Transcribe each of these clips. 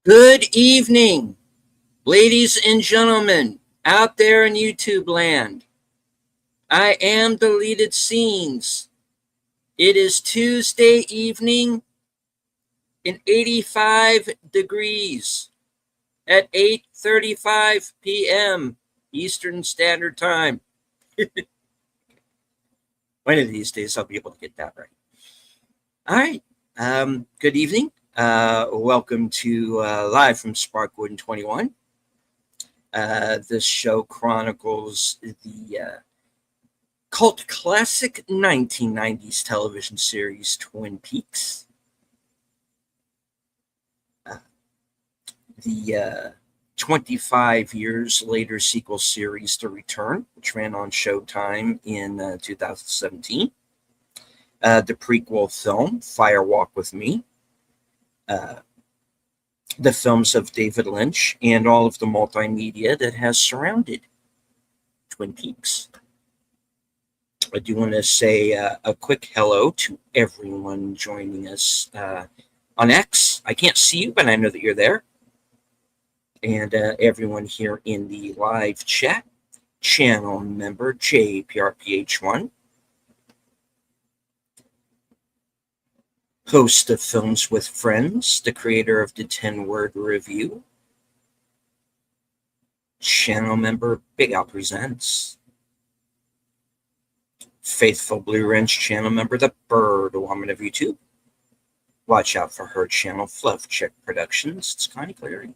Good evening, ladies and gentlemen, out there in YouTube land. I am Deleted Scenes. It is Tuesday evening in 85 degrees at 8:35 p.m. Eastern Standard Time. One of these days I'll be able to get that right. All right. Good evening. Welcome to Live from Sparkwood in 21. This show chronicles the cult classic 1990s television series Twin Peaks. The 25 years later sequel series to return, which ran on Showtime in 2017. The prequel film, Fire Walk with Me. The films of David Lynch, and all of the multimedia that has surrounded Twin Peaks. I do want to say a quick hello to everyone joining us on X. I can't see you, but I know that you're there. And everyone here in the live chat, channel member JPRPH1, host of Films with Friends, the creator of the 10-Word Review, channel member Big Al Presents, faithful Blue Wrench channel member The Bird Woman of YouTube. Watch out for her channel, Fluff Check Productions. It's kind of clearing.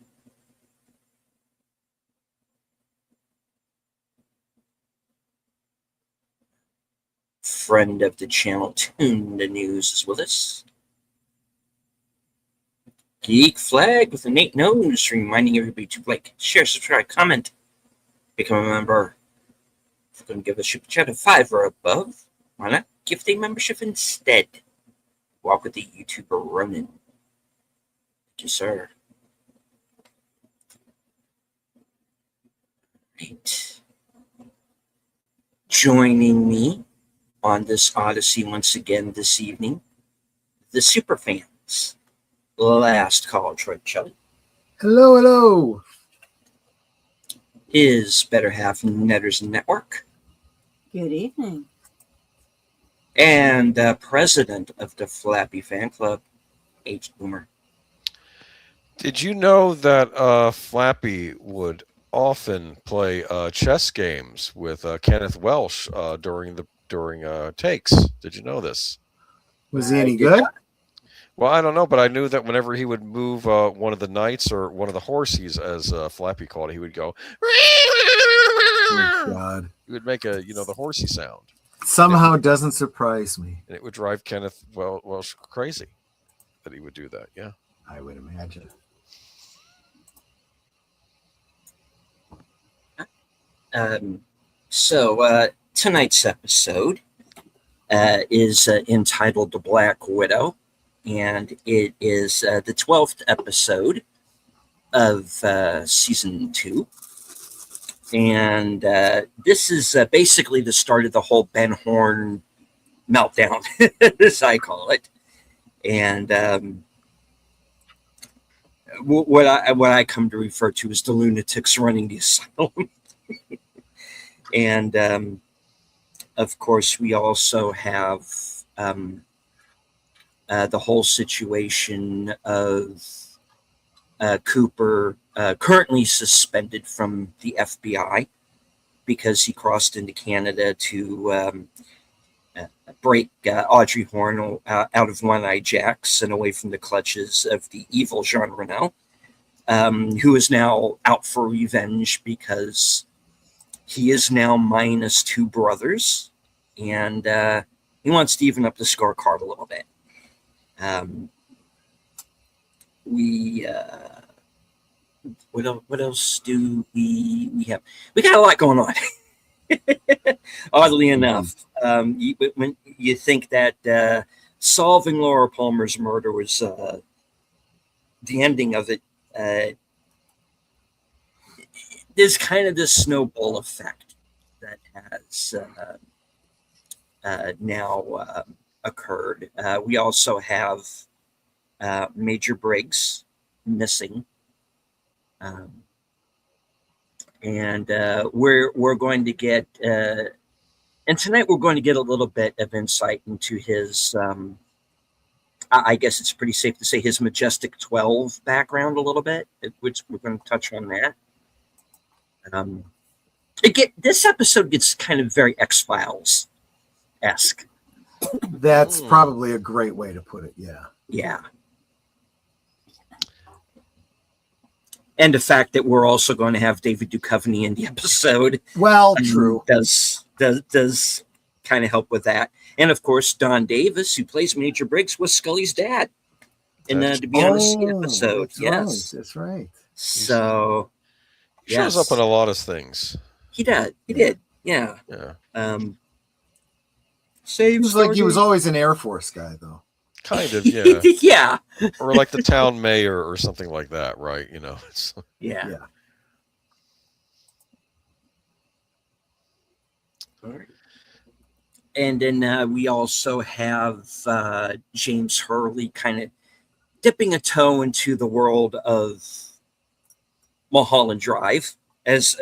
Friend of the channel, Tune the News, is with us. Geek Flag with a Nate Nose, reminding everybody to like, share, subscribe, comment, become a member. If you're going to give a super chat of $5 or above, why not gift a membership instead? Walk with the YouTuber Ronin. Thank you, sir. Right. Joining me on this Odyssey once again this evening, the Superfans. Last call, Troy Shelley. Hello. His better half, Netters Network. Good evening. And president of the Flappy Fan Club, H. Boomer. Did you know that Flappy would often play chess games with Kenneth Welsh during takes? Did you know this? Was he any good? Well, I don't know, but I knew that whenever he would move one of the knights or one of the horses, as Flappy called it, he would go. Oh, God. He would make the horsey sound. Somehow doesn't surprise me. And it would drive Kenneth Welsh crazy that he would do that. Yeah, I would imagine. So tonight's episode is entitled The Black Widow, and it is the 12th episode of season 2. And this is basically the start of the whole Ben Horn meltdown, as I call it. And what I come to refer to as the lunatics running the asylum. And of course, we also have the whole situation of Cooper currently suspended from the FBI because he crossed into Canada to break Audrey Horne out of One-Eye Jacks and away from the clutches of the evil Jean Reno, who is now out for revenge because he is now minus 2 brothers, and he wants to even up the scorecard a little bit. What else do we have? We got a lot going on. Oddly enough, when you think that solving Laura Palmer's murder was the ending of it, there's kind of this snowball effect that has now occurred. We also have Major Briggs missing Um, and we're going to get and tonight we're going to get a little bit of insight into his I guess it's pretty safe to say his Majestic 12 background a little bit, which we're going to touch on that. This episode gets kind of very X-Files esque. That's probably a great way to put it. Yeah. Yeah. And the fact that we're also going to have David Duchovny in the episode. Well, true. Does kind of help with that. And of course, Don Davis, who plays Major Briggs, was Scully's dad in the To Be on the Sea episode. Yes. That's right. So He shows up in a lot of things. He did. He did. Yeah. Yeah. Seems like he was always an Air Force guy, though. Kind of, yeah. Yeah. Or like the town mayor or something like that, right? You know. Yeah. All right. And then we also have James Hurley kind of dipping a toe into the world of Mulholland Drive, as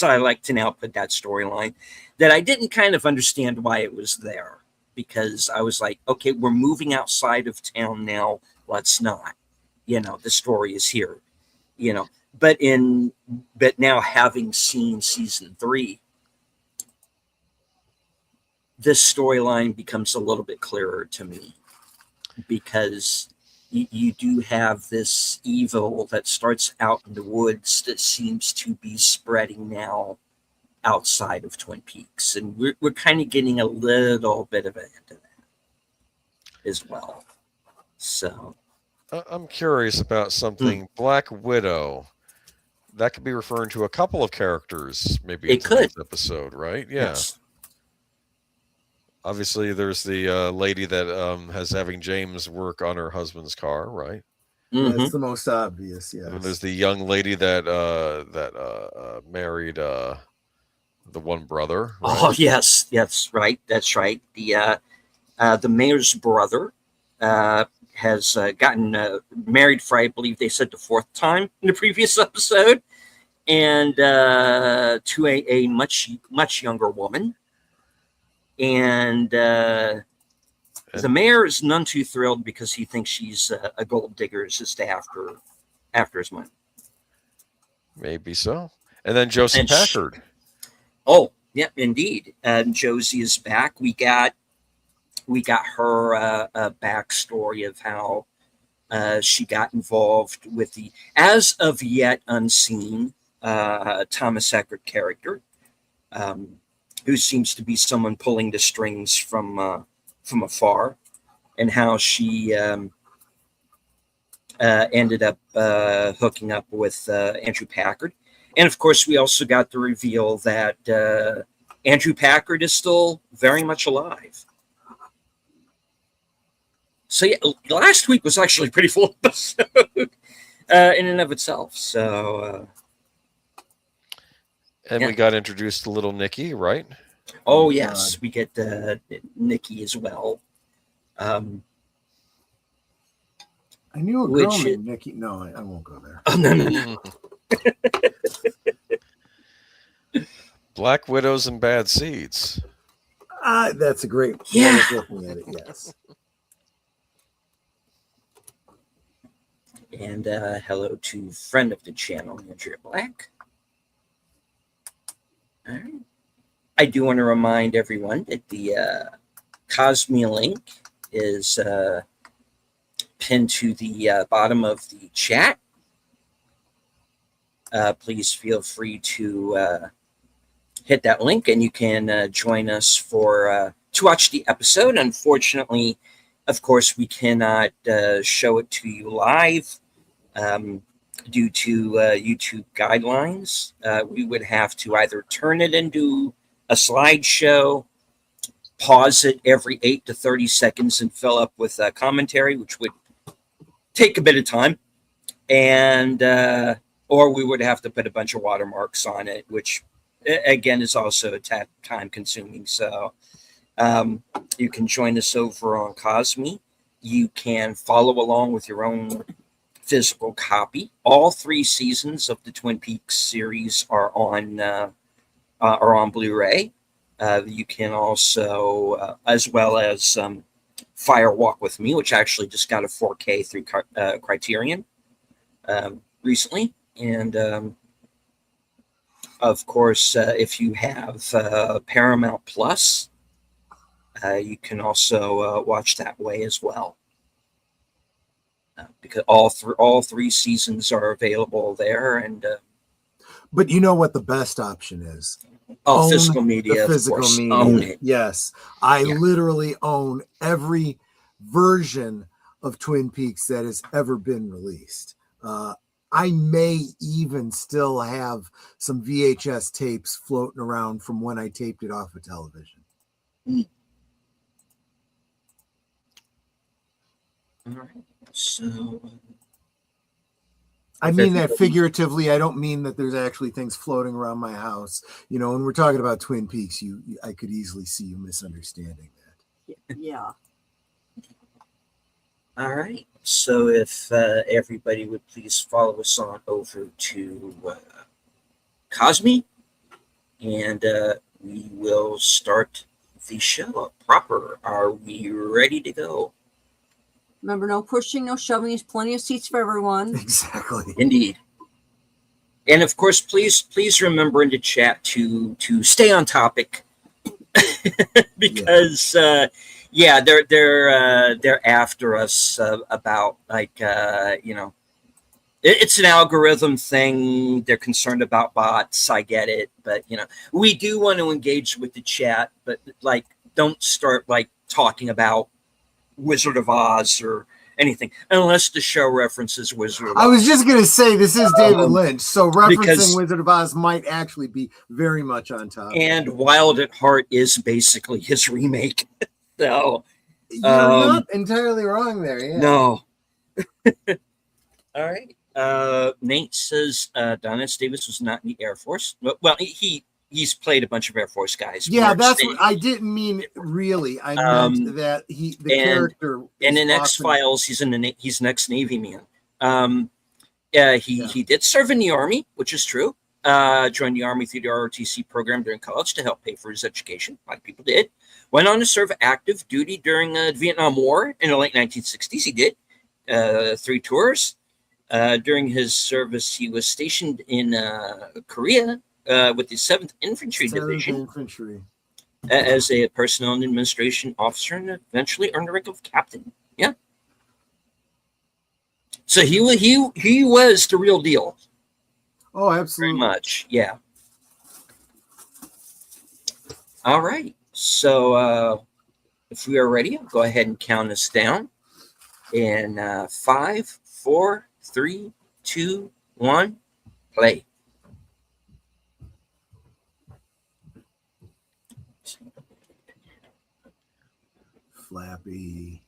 I like to now put that storyline, that I didn't kind of understand why it was there, because I was like, okay, we're moving outside of town now. Let's not, the story is here, but now having seen season 3, this storyline becomes a little bit clearer to me, because you do have this evil that starts out in the woods that seems to be spreading now outside of Twin Peaks. And we're kind of getting a little bit of it into that as well. So I'm curious about something. Black Widow. That could be referring to a couple of characters, maybe in today's episode, right? Yeah. Yes. Obviously, there's the lady that has having James work on her husband's car, right? Mm-hmm. That's the most obvious, yes. And there's the young lady that married the one brother. Right? Oh, yes, right. That's right. The mayor's brother has gotten married for, I believe they said, the 4th time in the previous episode, and to a much younger woman. And the mayor is none too thrilled because he thinks she's a gold digger, just after his money. Maybe so. And then Josie Packard. Oh, yeah, indeed. Josie is back. We got her backstory of how she got involved with the as of yet unseen Thomas Eckert character. Who seems to be someone pulling the strings from afar, and how she ended up hooking up with Andrew Packard. And of course, we also got the reveal that Andrew Packard is still very much alive. So yeah, last week was actually a pretty full episode in and of itself. So. And we got introduced to little Nikki, right? Oh, yes. We get Nikki as well. I knew a girl named Nikki. No, I won't go there. Oh, no. Black Widows and Bad Seeds. That's a great way of looking at it, yes. And hello to friend of the channel, Andrea Black. All right. I do want to remind everyone that the Cosme link is pinned to the bottom of the chat. Please feel free to hit that link, and you can join us to watch the episode. Unfortunately, of course, we cannot show it to you live. Due to YouTube guidelines, we would have to either turn it into a slideshow, pause it every 8 to 30 seconds and fill up with commentary, which would take a bit of time, and or we would have to put a bunch of watermarks on it, which again is also time consuming. So you can join us over on Cosme. You can follow along with your own physical copy. All 3 seasons of the Twin Peaks series are on Blu-ray. You can also, as well as Fire Walk with Me, which actually just got a 4K through Criterion recently. And of course, if you have Paramount Plus, you can also watch that way as well. Because all three seasons are available there, and But you know what the best option is? physical media, the physical of course, media. own it. Yes, I Yeah. literally own every version of Twin Peaks that has ever been released. I may even still have some VHS tapes floating around from when I taped it off of television. All right. So I mean that figuratively. I don't mean that there's actually things floating around my house. You know, when we're talking about Twin Peaks, I could easily see you misunderstanding that. Yeah. all right. So if everybody would please follow us on over to Cosme, and we will start the show proper. Are we ready to go? Remember, no pushing, no shoving. There's plenty of seats for everyone. Exactly. Indeed. And of course, please remember in the chat to stay on topic, because they're after us about it's an algorithm thing. They're concerned about bots. I get it, but we do want to engage with the chat, but don't start talking about Wizard of Oz or anything unless the show references Wizard of Oz. I was just going to say, this is David Lynch, so referencing because- Wizard of Oz might actually be very much on top. And Wild at Heart is basically his remake. So You're not entirely wrong there. Yeah. no. All right. Nate says Don S. Davis was not in the Air Force. Well, he's played a bunch of Air Force guys. Yeah, that's what I didn't mean. Really, I meant that the character. And in X-Files, he's an ex-Navy man. He did serve in the Army, which is true. Joined the Army through the ROTC program during college to help pay for his education. A lot of people did. Went on to serve active duty during the Vietnam War in the late 1960s. He did 3 tours. During his service, he was stationed in Korea with the 7th Infantry Division as a personnel and administration officer, and eventually earned the rank of captain. Yeah. So he was the real deal. Oh, absolutely. Very much. Yeah. All right. So if we are ready, I'll go ahead and count us down. In 5, 4, 3, 2, 1, play. Flappy.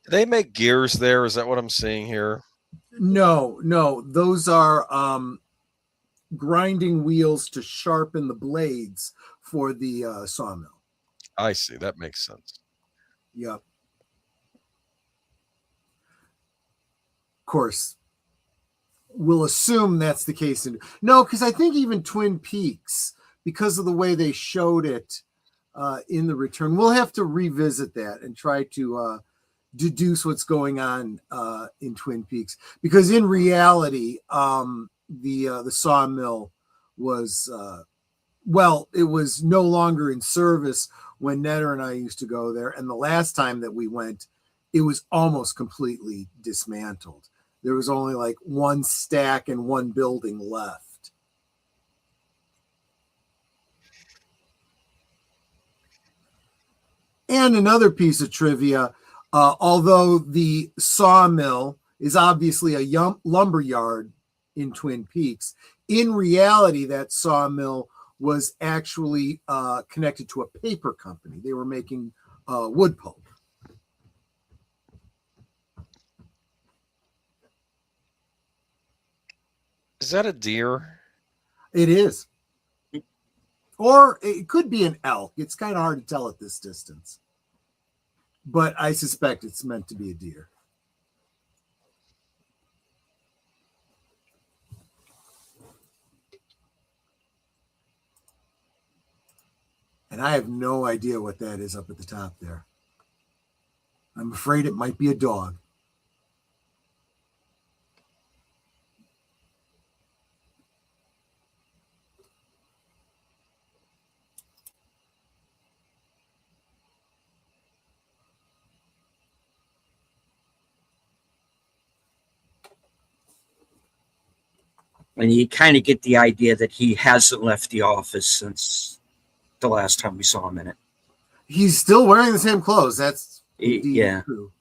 Do they make gears there? Is that what I'm seeing here? No, those are grinding wheels to sharpen the blades for the sawmill. I see. That makes sense. Yep. Of course, we'll assume that's the case. No, because I think even Twin Peaks, because of the way they showed it in the return, we'll have to revisit that and try to deduce what's going on in Twin Peaks. Because in reality, the sawmill was it was no longer in service when Netter and I used to go there, and the last time that we went, it was almost completely dismantled. There was only like one stack and one building left. And another piece of trivia, although the sawmill is obviously a lumber yard in Twin Peaks, in reality, that sawmill was actually connected to a paper company. They were making wood pulp. Is that a deer? It is. Or it could be an elk. It's kind of hard to tell at this distance. But I suspect it's meant to be a deer. And I have no idea what that is up at the top there. I'm afraid it might be a dog. And you kind of get the idea that he hasn't left the office since the last time we saw him in it. He's still wearing the same clothes. That's indeed Yeah. true.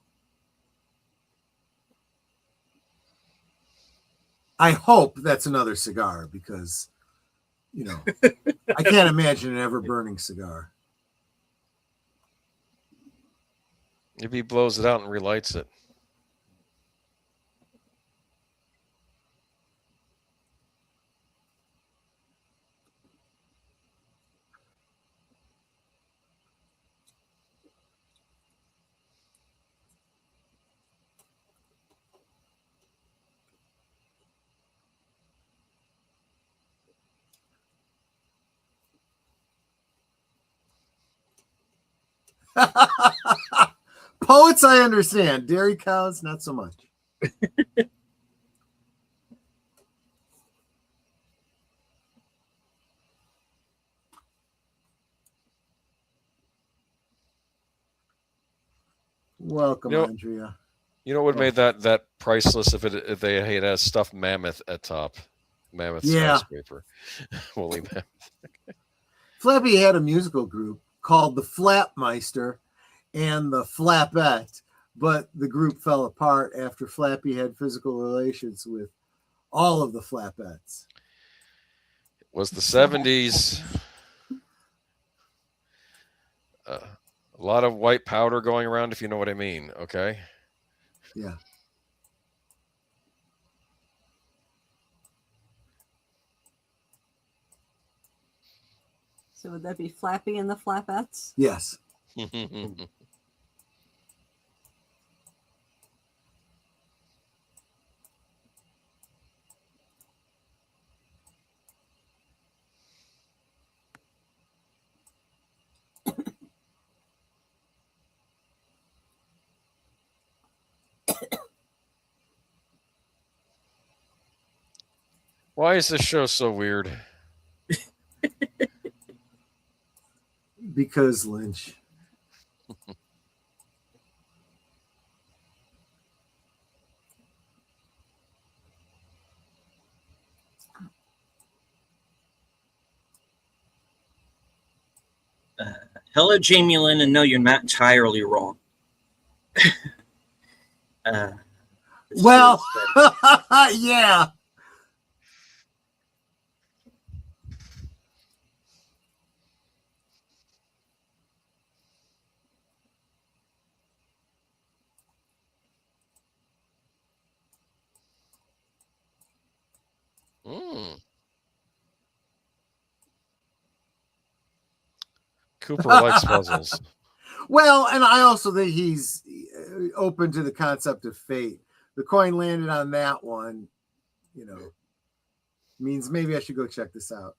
I hope that's another cigar because, I can't imagine an ever burning cigar. Maybe he blows it out and relights it. Poets, I understand. Dairy cows, not so much. Welcome, Andrea. You know what made that priceless if they had a stuffed mammoth at top, mammoth skyscraper, woolly mammoth. Flappy had a musical group called the Flapmeister and the Flapette, but the group fell apart after Flappy had physical relations with all of the Flapettes. It was the 70s. A lot of white powder going around, if you know what I mean. Okay. Yeah. So would that be Flappy and the Flapettes? Yes. Why is this show so weird? Because Lynch. Hello, Jamie Lynn, and no, you're not entirely wrong. Well, yeah. Cooper likes puzzles. Well, and I also think he's open to the concept of fate. The coin landed on that one, means maybe I should go check this out.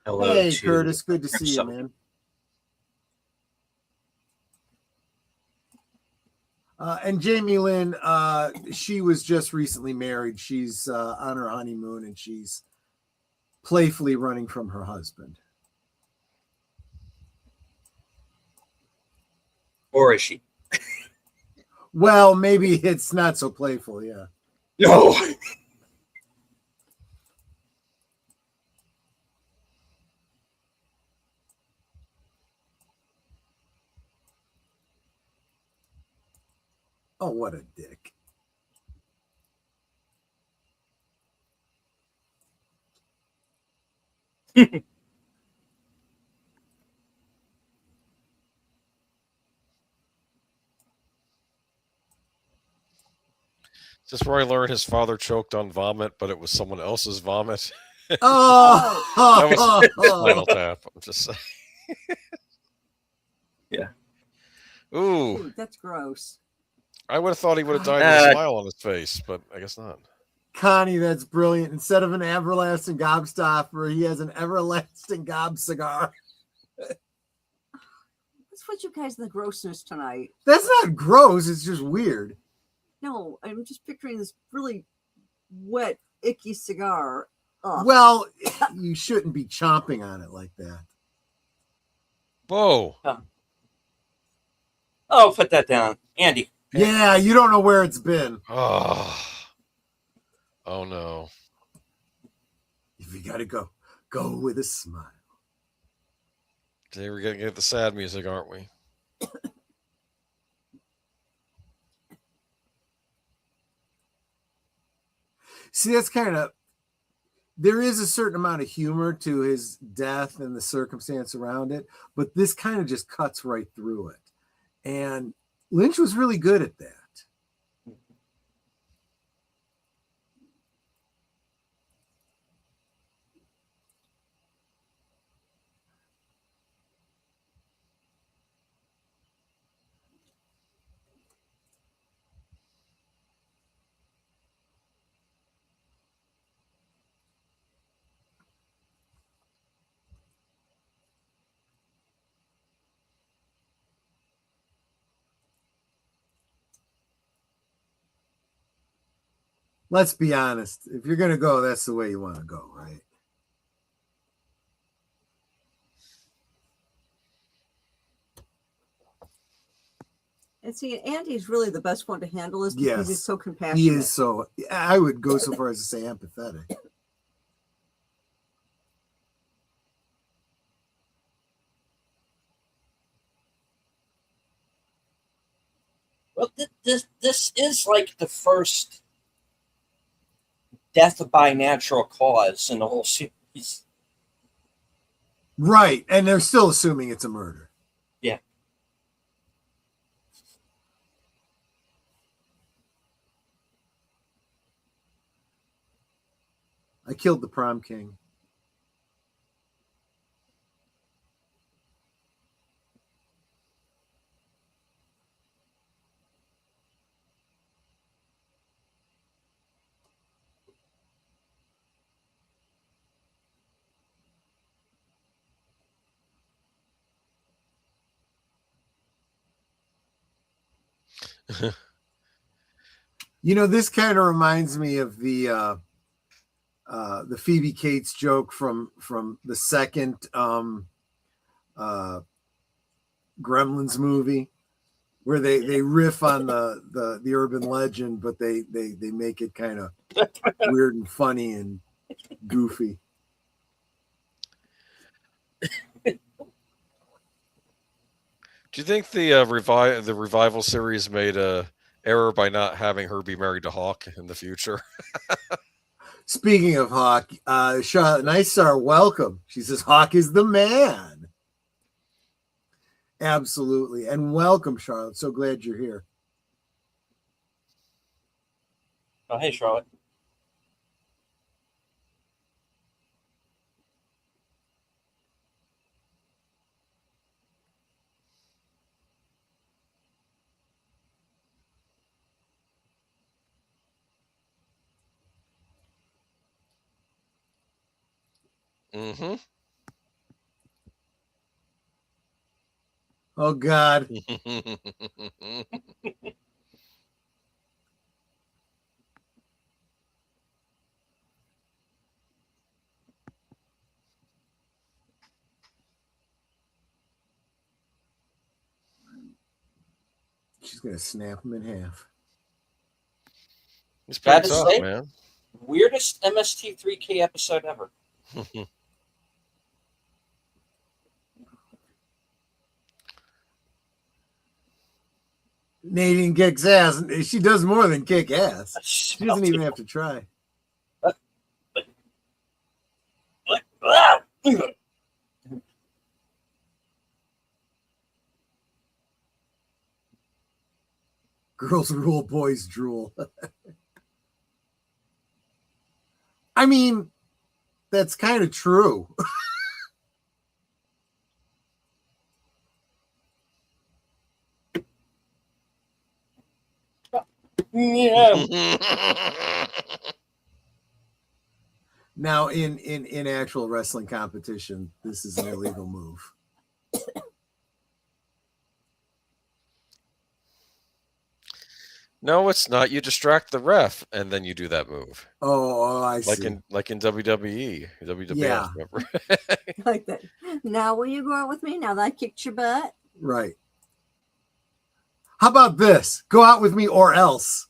Hello, hey, Curtis. Good to see you, man. And Jamie Lynn, she was just recently married. She's on her honeymoon, and she's playfully running from her husband. Or is she? Well, maybe it's not so playful, yeah. No. Oh, what a dick. Is this where I learned his father choked on vomit, but it was someone else's vomit? Oh, That was Spinal Tap. I'm just saying. Yeah. Ooh, Ooh, that's gross. I would have thought he would have died with a Uh, smile on his face, but I guess not. Connie, that's brilliant. Instead of an everlasting gobstopper, he has an everlasting gob cigar. Let's put you guys in the grossness tonight. That's not gross. It's just weird. No, I'm just picturing this really wet, icky cigar. Ugh. Well, you shouldn't be chomping on it like that. Whoa. Oh, put that down. Andy. Yeah, you don't know where it's been. Oh. Oh no. If you gotta go, go with a smile. Today we're gonna get the sad music, aren't we? See, that's kind of, there is a certain amount of humor to his death and the circumstance around it, but this kind of just cuts right through it. And Lynch was really good at that. Let's be honest. If you're going to go, that's the way you want to go, right? And see, Andy's really the best one to handle this because Yes. he's so compassionate. He is so, I would go so far as to say empathetic. Well, this is like the first death by natural cause in the whole series. Right. And they're still assuming it's a murder. Yeah. I killed the prom king. You know, this kind of reminds me of the Phoebe Cates joke from the second Gremlins movie, where they riff on the urban legend, but they make it kind of weird and funny and goofy. Do you think the revival series made a error by not having her be married to Hawk in the future? Speaking of Hawk, Charlotte Nystar, welcome. She says Hawk is the man. Absolutely. And welcome, Charlotte. So glad you're here. Oh, hey, Charlotte. Mm-hmm. Oh, God. She's going to snap him in half. It's pretty Gotta tough, say, man. Weirdest MST3K episode ever. Nadine kicks ass. She does more than kick ass. She doesn't even have to try. Girls rule, boys drool. I mean, that's kind of true. Yeah. Now, in actual wrestling competition, this is an illegal move. No, it's not. You distract the ref, and then you do that move, I see. like in WWE, WWF. Yeah. Remember? Like that. Now will you go out with me now that I kicked your butt? Right. How about this? Go out with me or else.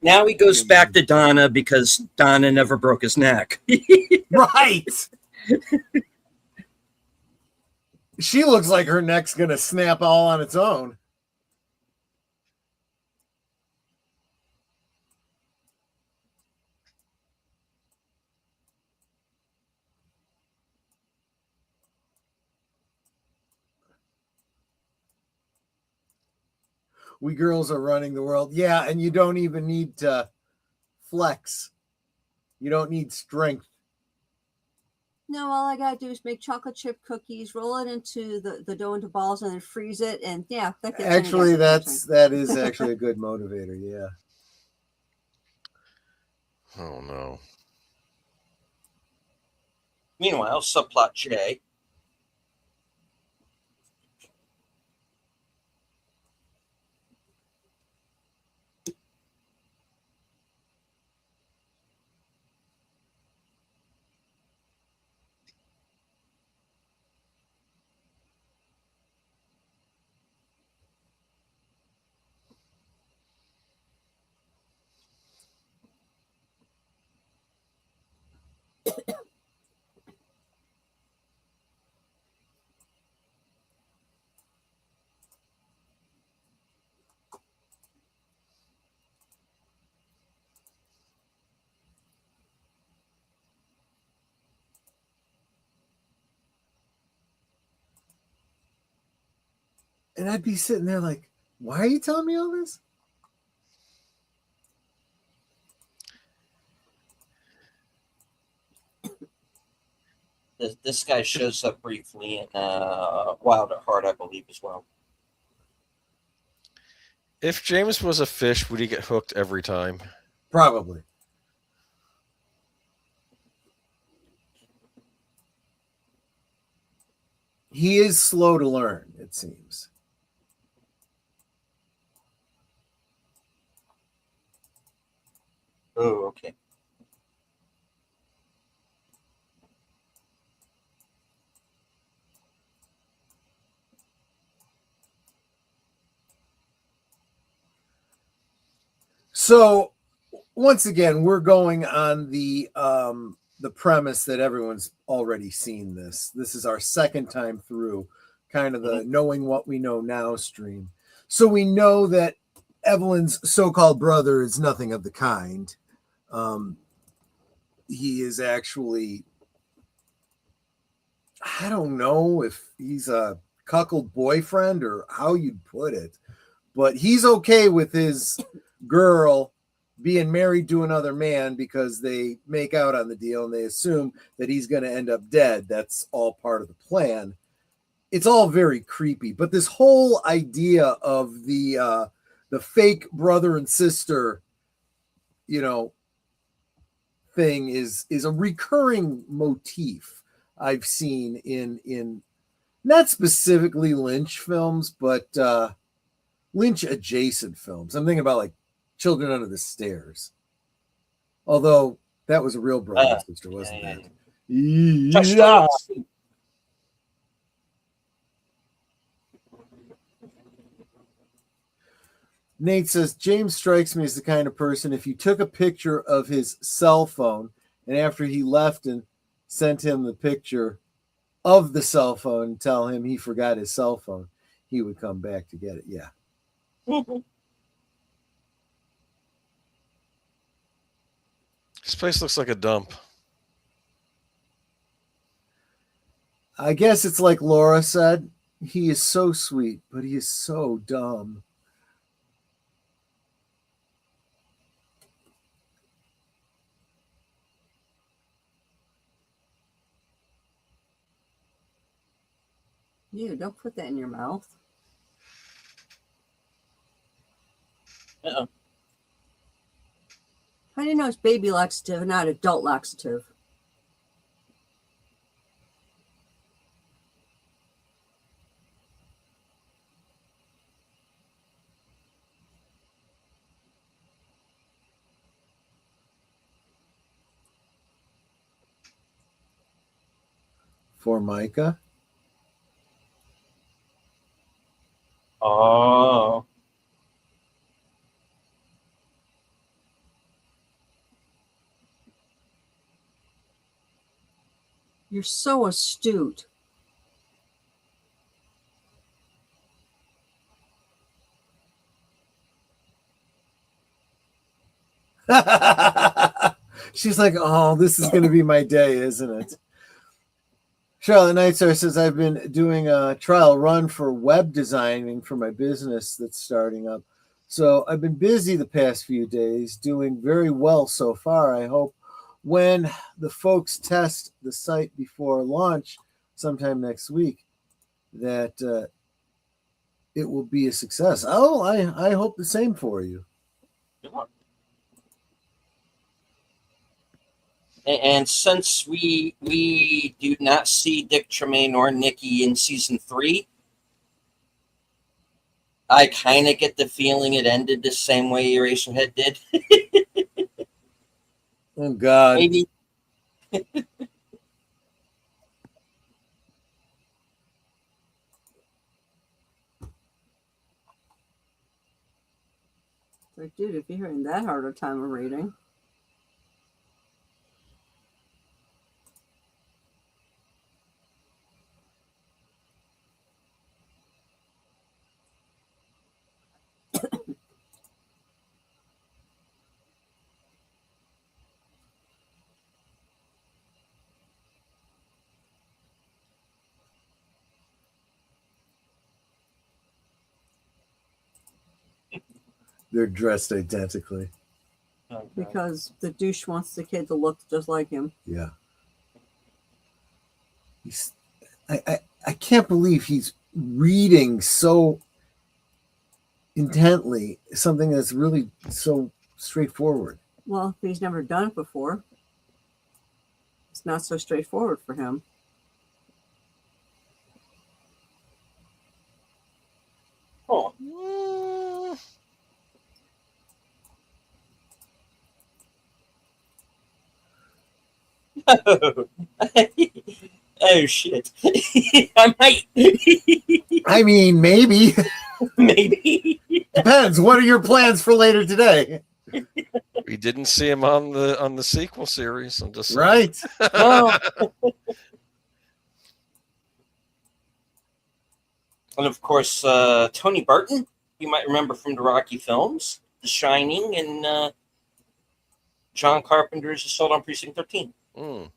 Now he goes back to Donna because Donna never broke his neck. Right. She looks like her neck's going to snap all on its own. We girls are running the world. Yeah, and you don't even need to flex. You don't need strength. No, all I gotta do is make chocolate chip cookies, roll it into the dough into balls, and then freeze it. And yeah, that gets Actually, that is actually a good motivator. Yeah. Oh no. Meanwhile, subplot J. And I'd be sitting there like, why are you telling me all this? This guy shows up briefly in Wild at Heart, I believe, as well. If James was a fish, would he get hooked every time? Probably. He is slow to learn, it seems. Oh, okay. So once again, we're going on the premise that everyone's already seen this. This is our second time through, kind of the knowing what we know now stream. So we know that Evelyn's so-called brother is nothing of the kind. He is actually, I don't know if he's a cuckold boyfriend or how you'd put it, but he's okay with his girl being married to another man because they make out on the deal and they assume that he's going to end up dead. That's all part of the plan. It's all very creepy, but this whole idea of the fake brother and sister, thing is a recurring motif I've seen in not specifically Lynch films, but Lynch adjacent films. I'm thinking about like Children Under the Stairs. Although that was a real brother and sister, wasn't that? Yeah. Nate says, James strikes me as the kind of person, if you took a picture of his cell phone and after he left and sent him the picture of the cell phone and tell him he forgot his cell phone, he would come back to get it. Yeah. This place looks like a dump. I guess it's like Laura said, He is so sweet, but he is so dumb. Ew, don't put that in your mouth. Uh-oh. How do you know it's baby laxative, not adult laxative? Formica. Oh. You're so astute. She's like, oh, this is going to be my day, isn't it? Charlotte Nightstar says, I've been doing a trial run for web designing for my business that's starting up. So I've been busy the past few days, doing very well so far. I hope when the folks test the site before launch sometime next week that it will be a success. Oh, I hope the same for you. And since we do not see Dick Tremaine or Nikki in season 3, I kind of get the feeling it ended the same way Eraserhead did. Oh, God. Maybe. Like, dude, if you're having that hard a time of reading. They're dressed identically. Because the douche wants the kid to look just like him. Yeah. I can't believe he's reading so intently something that's really so straightforward. Well, if he's never done it before, it's not so straightforward for him. Oh. Oh shit. I might. I mean, maybe. Maybe. Depends. What are your plans for later today? We didn't see him on the sequel series. I'm just saying. Right. No. And of course, Tony Burton, you might remember from the Rocky films, The Shining, and John Carpenter's Assault on Precinct 13. Mm.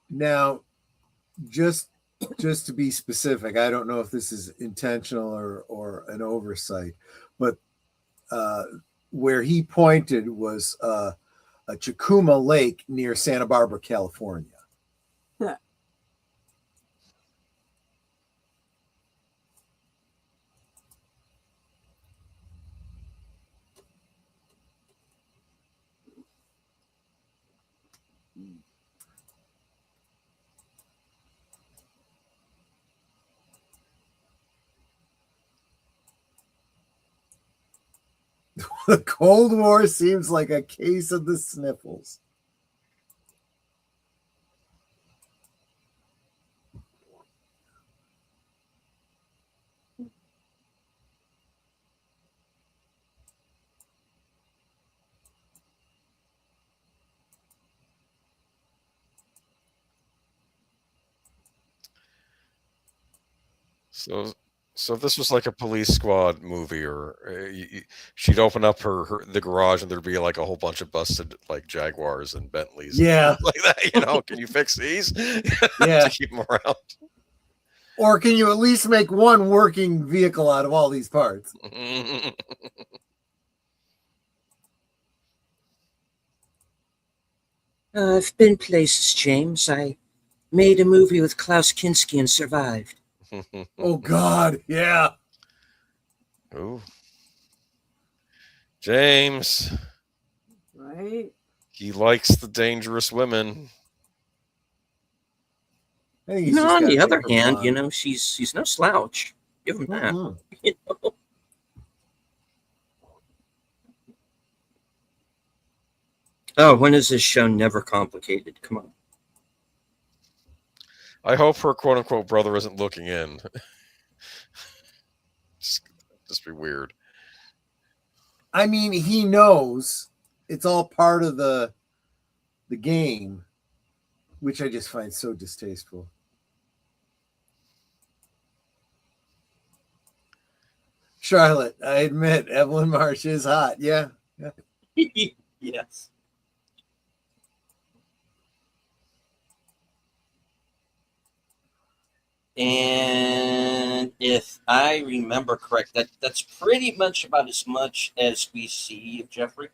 Now, just to be specific, I don't know if this is intentional or an oversight, but where he pointed was a Chacuma Lake near Santa Barbara, California. The Cold War seems like a case of the sniffles. So this was like a police squad movie, or she'd open up the garage and there'd be like a whole bunch of busted like Jaguars and Bentleys, Yeah. and like that. Can you fix these? Yeah. To keep them around. Or can you at least make one working vehicle out of all these parts? I've been places, James. I made a movie with Klaus Kinski and survived. Oh, God. Yeah. Ooh. James. Right. He likes the dangerous women. I think he's On the just other hand, she's no slouch. Give him that. Mm-hmm. Oh, when is this show never complicated? Come on. I hope her quote unquote brother isn't looking in. just be weird. I mean, he knows it's all part of the game, which I just find so distasteful. Charlotte, I admit, Evelyn Marsh is hot. Yeah. Yes. And if I remember correct, that's pretty much about as much as we see of Jeffrey.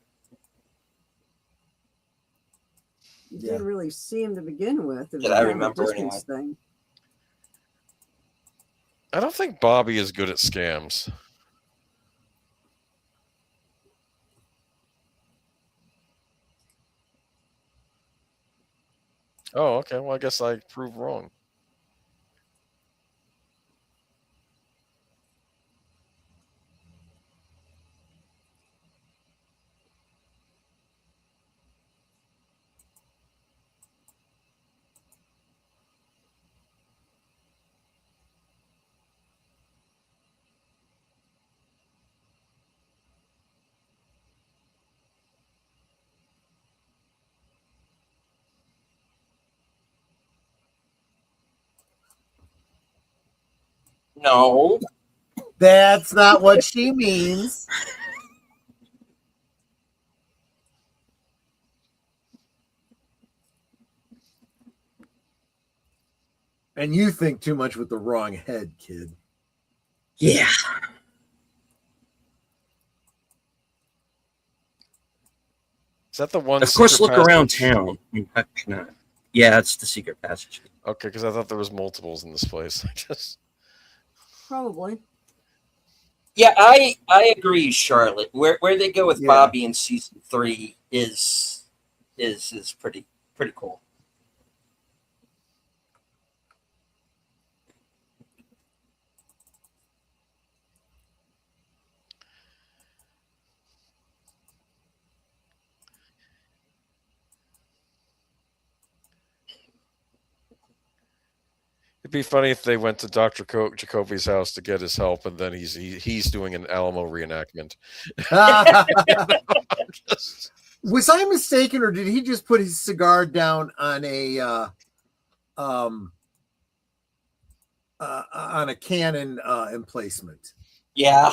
You didn't really see him to begin with. It was Did I kind of a remember distance thing. I don't think Bobby is good at scams. Oh, okay. Well, I guess I proved wrong. No. That's not what she means. And you think too much with the wrong head, kid. Yeah. Is that the one? Of course, look passage? around town. No. Yeah, it's the secret passage. Okay, because I thought there was multiples in this place. Probably. Yeah, I agree, Charlotte. Where they go with Bobby in season 3 is pretty cool. It'd be funny if they went to Dr. Jacoby's house to get his help, and then he's doing an Alamo reenactment. Was I mistaken, or did he just put his cigar down on a cannon emplacement? Yeah.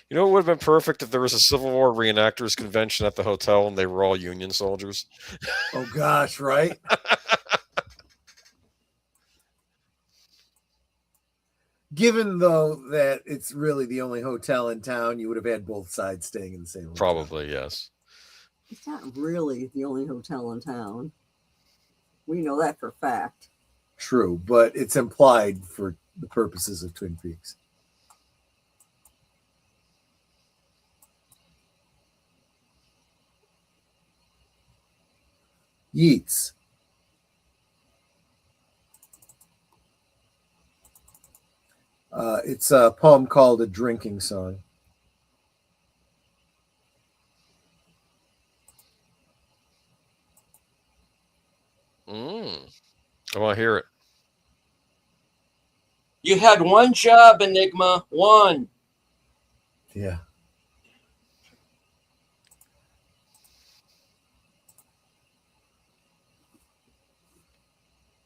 You know, it would have been perfect if there was a Civil War reenactors convention at the hotel and they were all Union soldiers. Oh, gosh, right? Given, though, that it's really the only hotel in town, you would have had both sides staying in the same hotel. Probably, yes. It's not really the only hotel in town. We know that for a fact. True, but it's implied for the purposes of Twin Peaks. Yeats. It's a poem called A Drinking Song. I want to hear it. You had one job, Enigma. One. Yeah.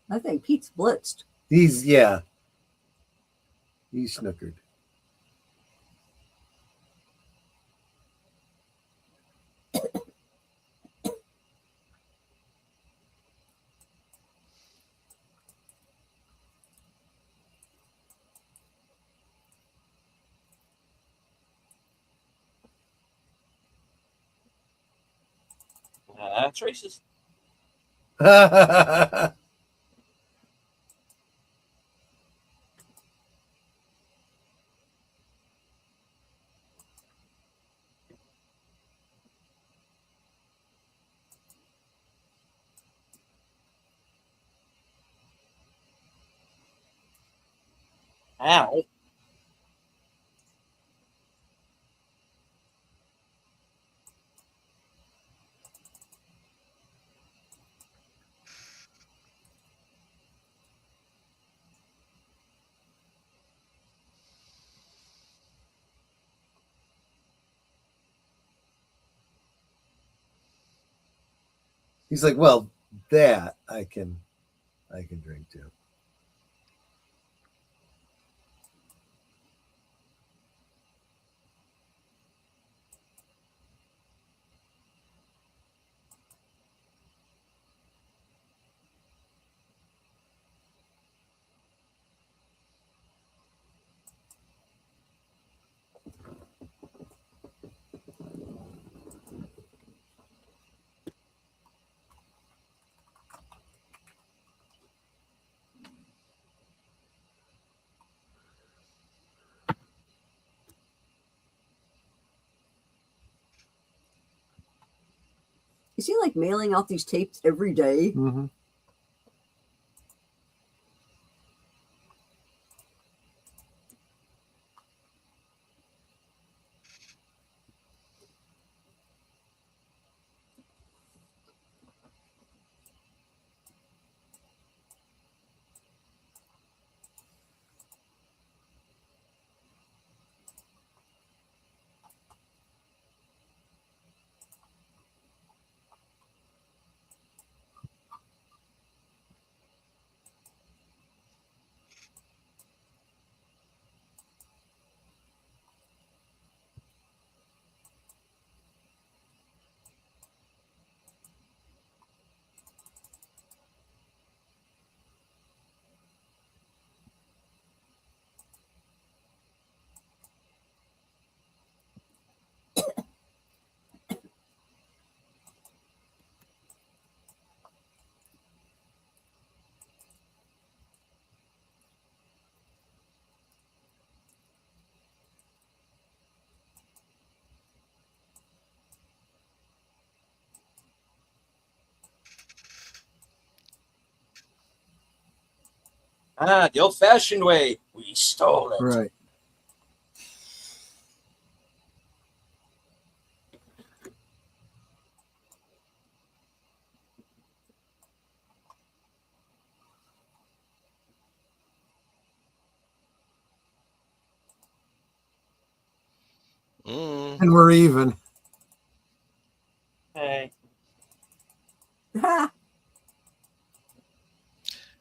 I think Pete's blitzed. He's snookered. That's racist. Ow. He's like, well, that I can drink too. Is he like mailing out these tapes every day? Mm-hmm. The old-fashioned way. We stole it. Right. And we're even. Hey.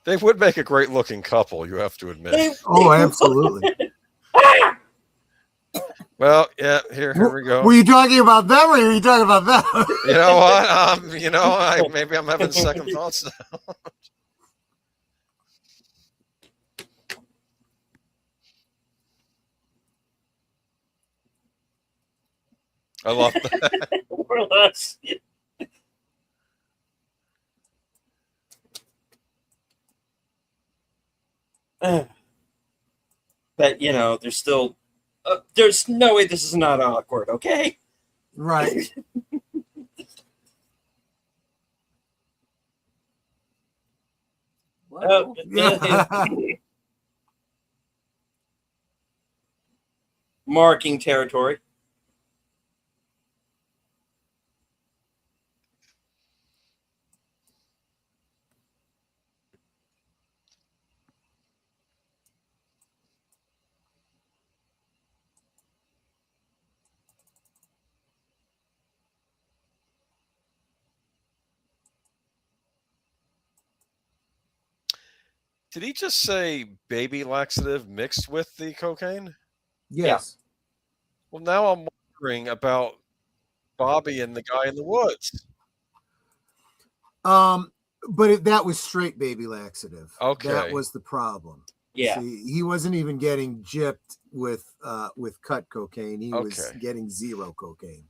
They would make a great looking couple, you have to admit. Oh, absolutely. Well, yeah, here we go. Were you talking about them or were you talking about them? You know what? Maybe I'm having second thoughts now. I love that. More or less. there's still, there's no way this is not awkward, okay? Right. Whoa. Yeah. Marking territory. Did he just say baby laxative mixed with the cocaine? Yes. Well, now I'm wondering about Bobby and the guy in the woods. But that was straight baby laxative. Okay. That was the problem. Yeah. See, he wasn't even getting gypped with cut cocaine. He was Okay. getting zero cocaine.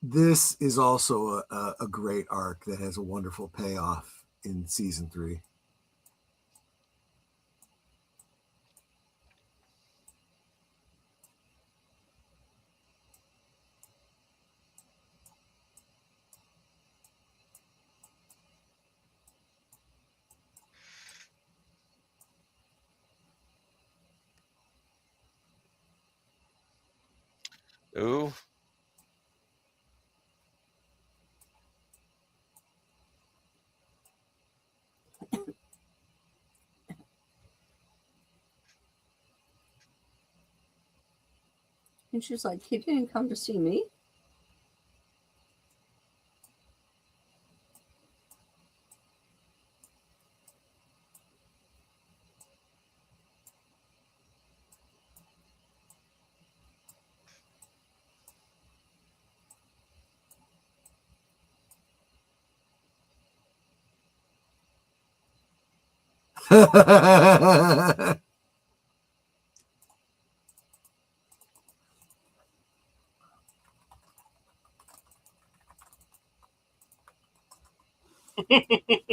This is also a great arc that has a wonderful payoff in season 3. Ooh. And she's like, he didn't come to see me.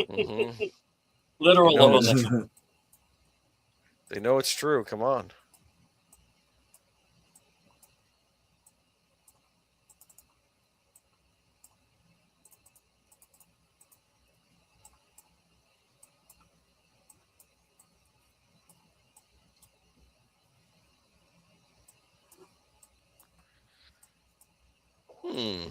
Mhm. Literal No. limited. They know it's true. Come on. Hmm.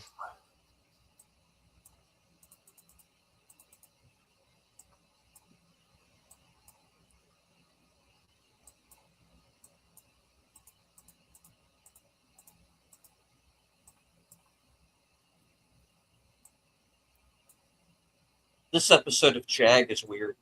This episode of Jag is weird.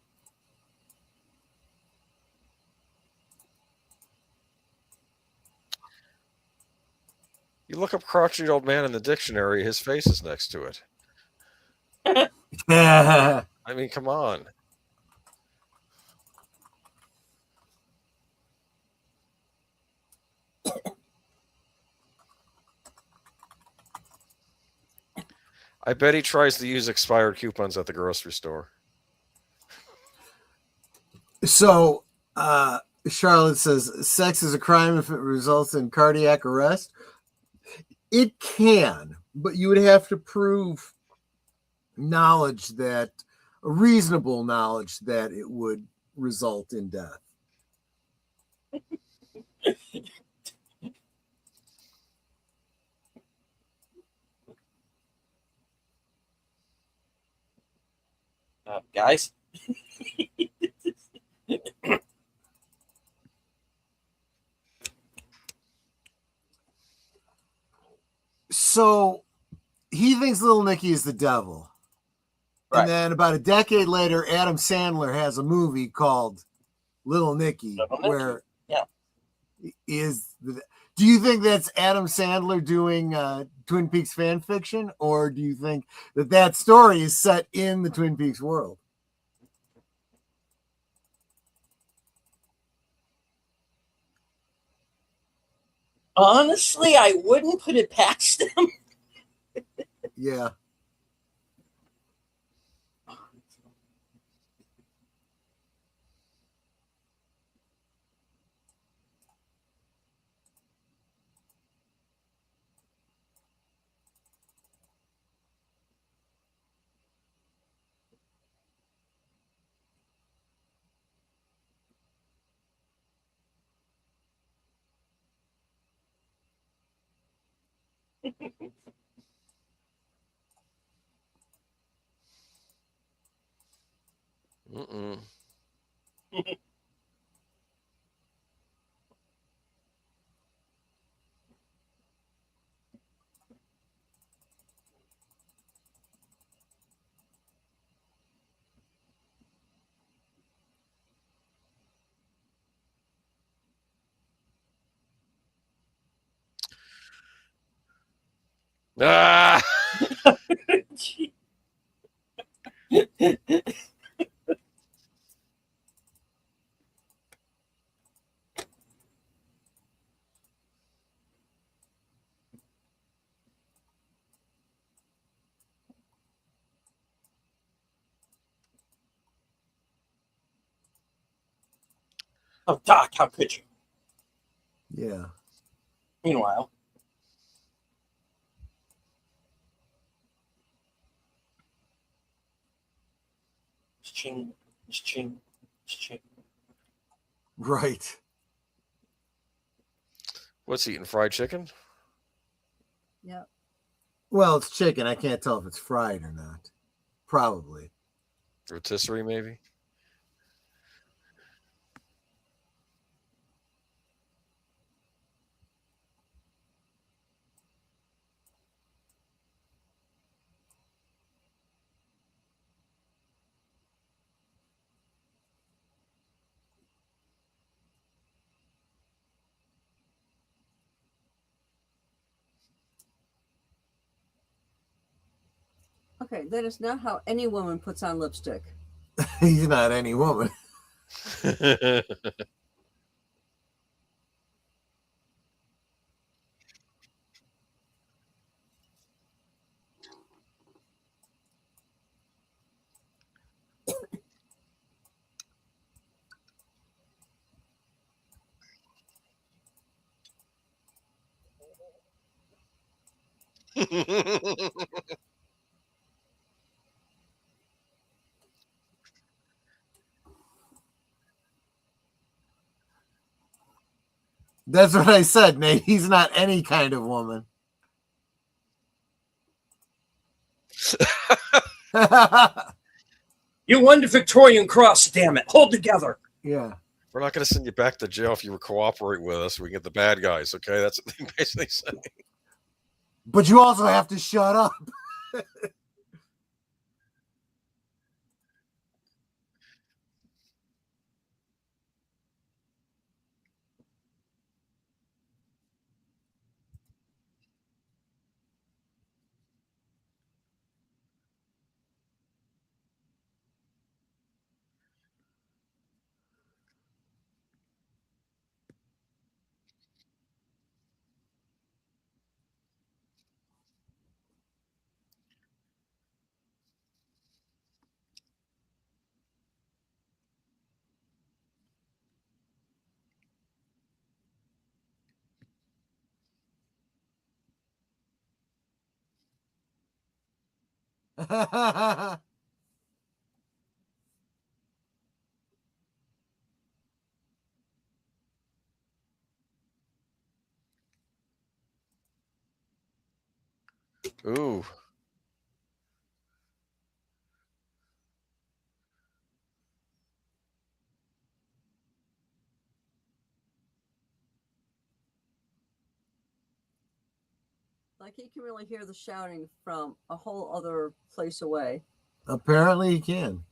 You look up crotchety old man in the dictionary, his face is next to it. Yeah. I mean, come on. I bet he tries to use expired coupons at the grocery store. So Charlotte says sex is a crime if it results in cardiac arrest. It can, but you would have to prove knowledge that a reasonable knowledge that it would result in death. Guys? So he thinks little Nicky is the devil. And then about a decade later, Adam Sandler has a movie called Little Nicky, where do you think that's Adam Sandler doing Twin Peaks fan fiction, or do you think that story is set in the Twin Peaks world? Honestly, I wouldn't put it past them. Yeah. Mm-mm. Ah! Oh, Doc, how could you? Yeah. Meanwhile, it's ching, it's ching, it's ching. Right. What's eating fried chicken? Yep. Well, it's chicken. I can't tell if it's fried or not. Probably. Rotisserie, maybe? Okay, that is not how any woman puts on lipstick. He's not any woman. That's what I said, Nate. He's not any kind of woman. You won the Victorian Cross, damn it. Hold together. Yeah. We're not going to send you back to jail if you cooperate with us. We can get the bad guys, okay? That's what they basically say. But you also have to shut up. Ooh. Like he can really hear the shouting from a whole other place away. Apparently he can.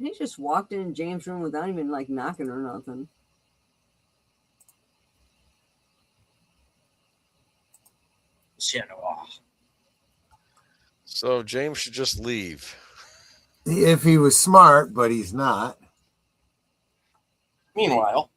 He just walked in James' room without even like knocking or nothing. So James should just leave. If he was smart, but he's not. Meanwhile,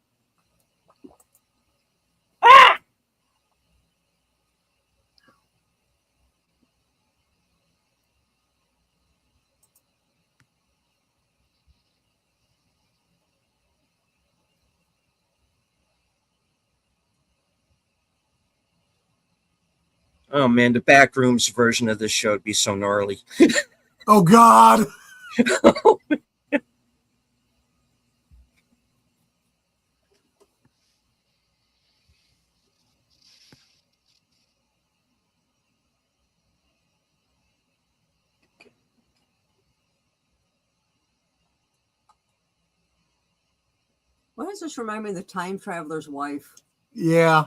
oh man, the backrooms version of this show would be so gnarly. Oh God. Why does this remind me of the Time Traveler's Wife? Yeah.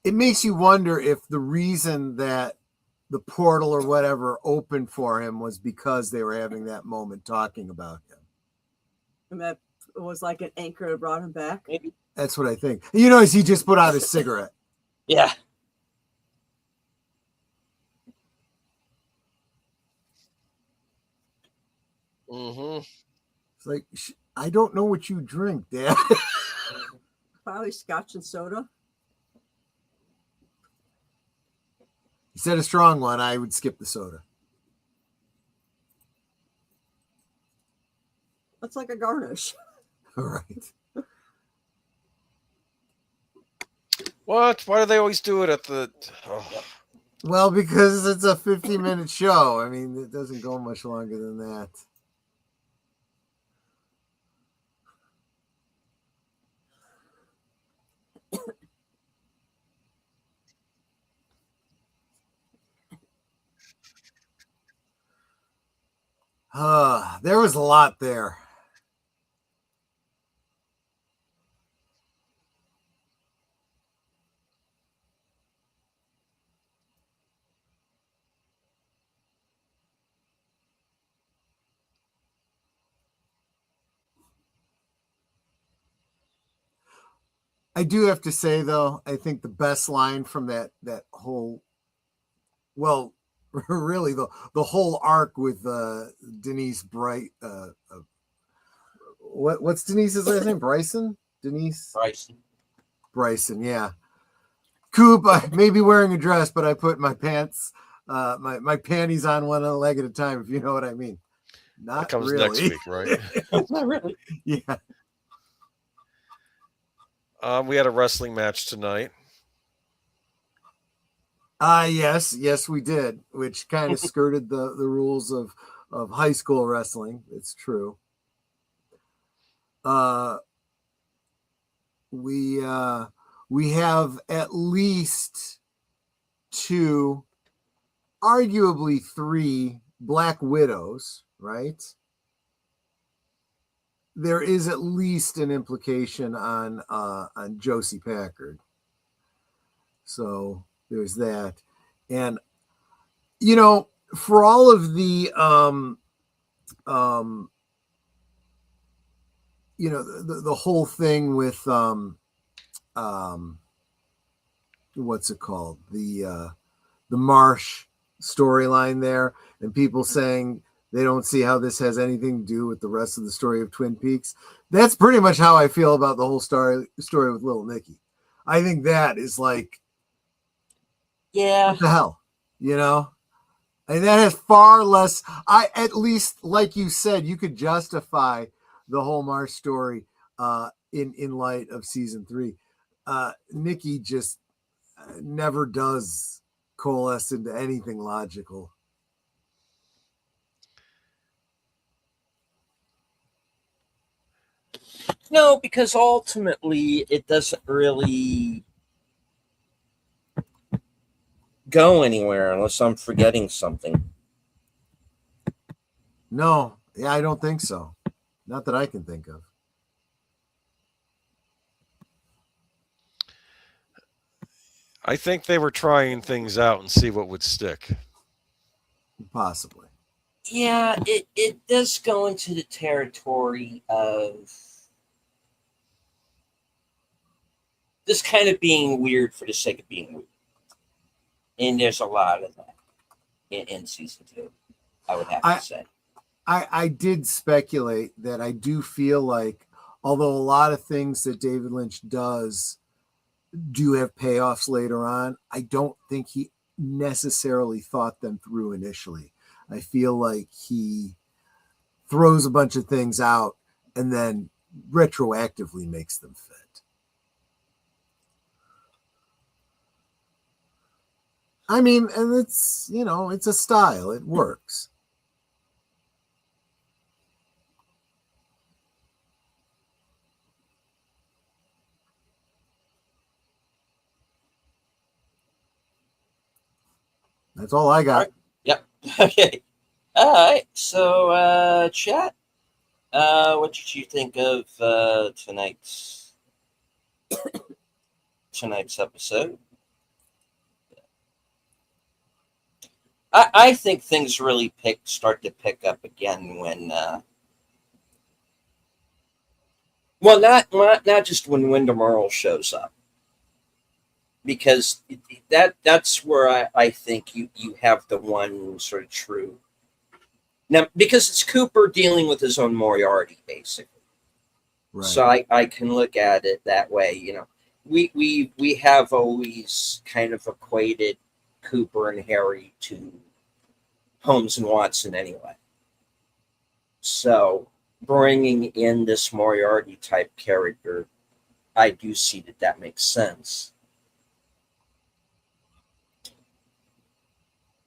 It makes you wonder if the reason that the portal or whatever opened for him was because they were having that moment talking about him. And that was like an anchor that brought him back. Maybe. That's what I think. You notice he just put out his cigarette. Yeah. Mm-hmm. It's like, I don't know what you drink, Dad. Probably scotch and soda. He said a strong one. I would skip the soda. That's like a garnish. All right. What? Why do they always do it at the? Oh. Well, because it's a 50-minute show. I mean, it doesn't go much longer than that. There was a lot there. I do have to say, though, I think the best line from that whole, well, really the whole arc with Denise Bright. What's Denise's last name? Bryson? Denise? Bryson, yeah. Coop, I may be wearing a dress, but I put my pants, my panties on one leg at a time, if you know what I mean. Not That comes really. next week, right? Not really. Yeah. We had a wrestling match tonight. Yes, we did, which kind of skirted the rules of high school wrestling. It's true. We have at least 2, arguably 3 Black Widows, right? There is at least an implication on Josie Packard. So there's that. And for all of the the whole thing with what's it called? The Marsh storyline there, and people saying they don't see how this has anything to do with the rest of the story of Twin Peaks. That's pretty much how I feel about the whole story with Little Nicky. I think that is like, Yeah. what the hell, And that has far less. At least, like you said, you could justify the whole Marsh story in light of season 3. Nikki just never does coalesce into anything logical. No, because ultimately it doesn't really go anywhere unless I'm forgetting something. No, yeah, I don't think so. Not that I can think of. I think they were trying things out and see what would stick. Possibly. Yeah, it does go into the territory of this kind of being weird for the sake of being weird. And there's a lot of that in season 2, I would have to say. I did speculate that I do feel like, although a lot of things that David Lynch does do have payoffs later on, I don't think he necessarily thought them through initially. I feel like he throws a bunch of things out and then retroactively makes them fit. I mean, and it's, it's a style. It works. That's all I got. All right. Yep. Okay. All right. So, chat. What did you think of tonight's episode? I think things really start to pick up again when, well, not just when Wyndham Earl shows up, because that's where I think you have the one sort of true. Now, because it's Cooper dealing with his own Moriarty, basically. Right. So I can look at it that way. We have always kind of equated Cooper and Harry to Holmes and Watson anyway. So bringing in this Moriarty type character, I do see that makes sense.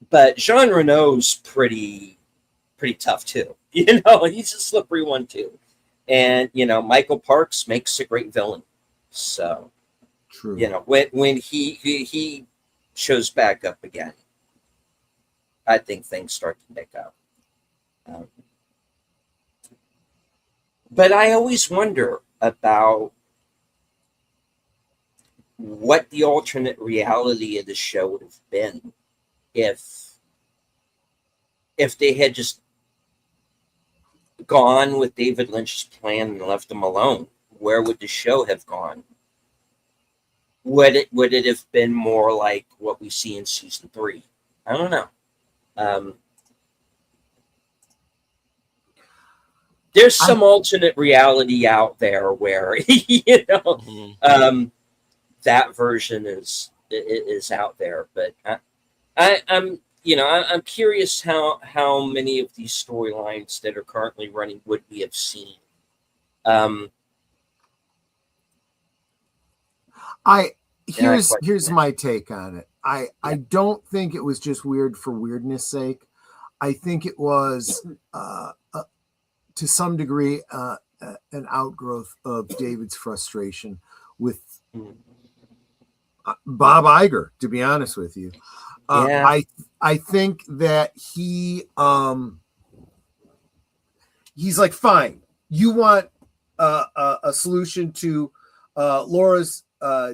But Jean Reno's pretty tough too. He's a slippery one too. And Michael Parks makes a great villain. So true. When he shows back up again, I think things start to pick up. But I always wonder about what the alternate reality of the show would have been if they had just gone with David Lynch's plan and left him alone. Where would the show have gone? Would it have been more like what we see in season 3? I don't know. There's some alternate reality out there where that version is out there, but I'm curious how many of these storylines that are currently running would we have seen. Here's my take on it. I don't think it was just weird for weirdness sake. I think it was to some degree an outgrowth of David's frustration with Bob Iger, to be honest with you. I think that he's like, fine, you want a solution to Laura's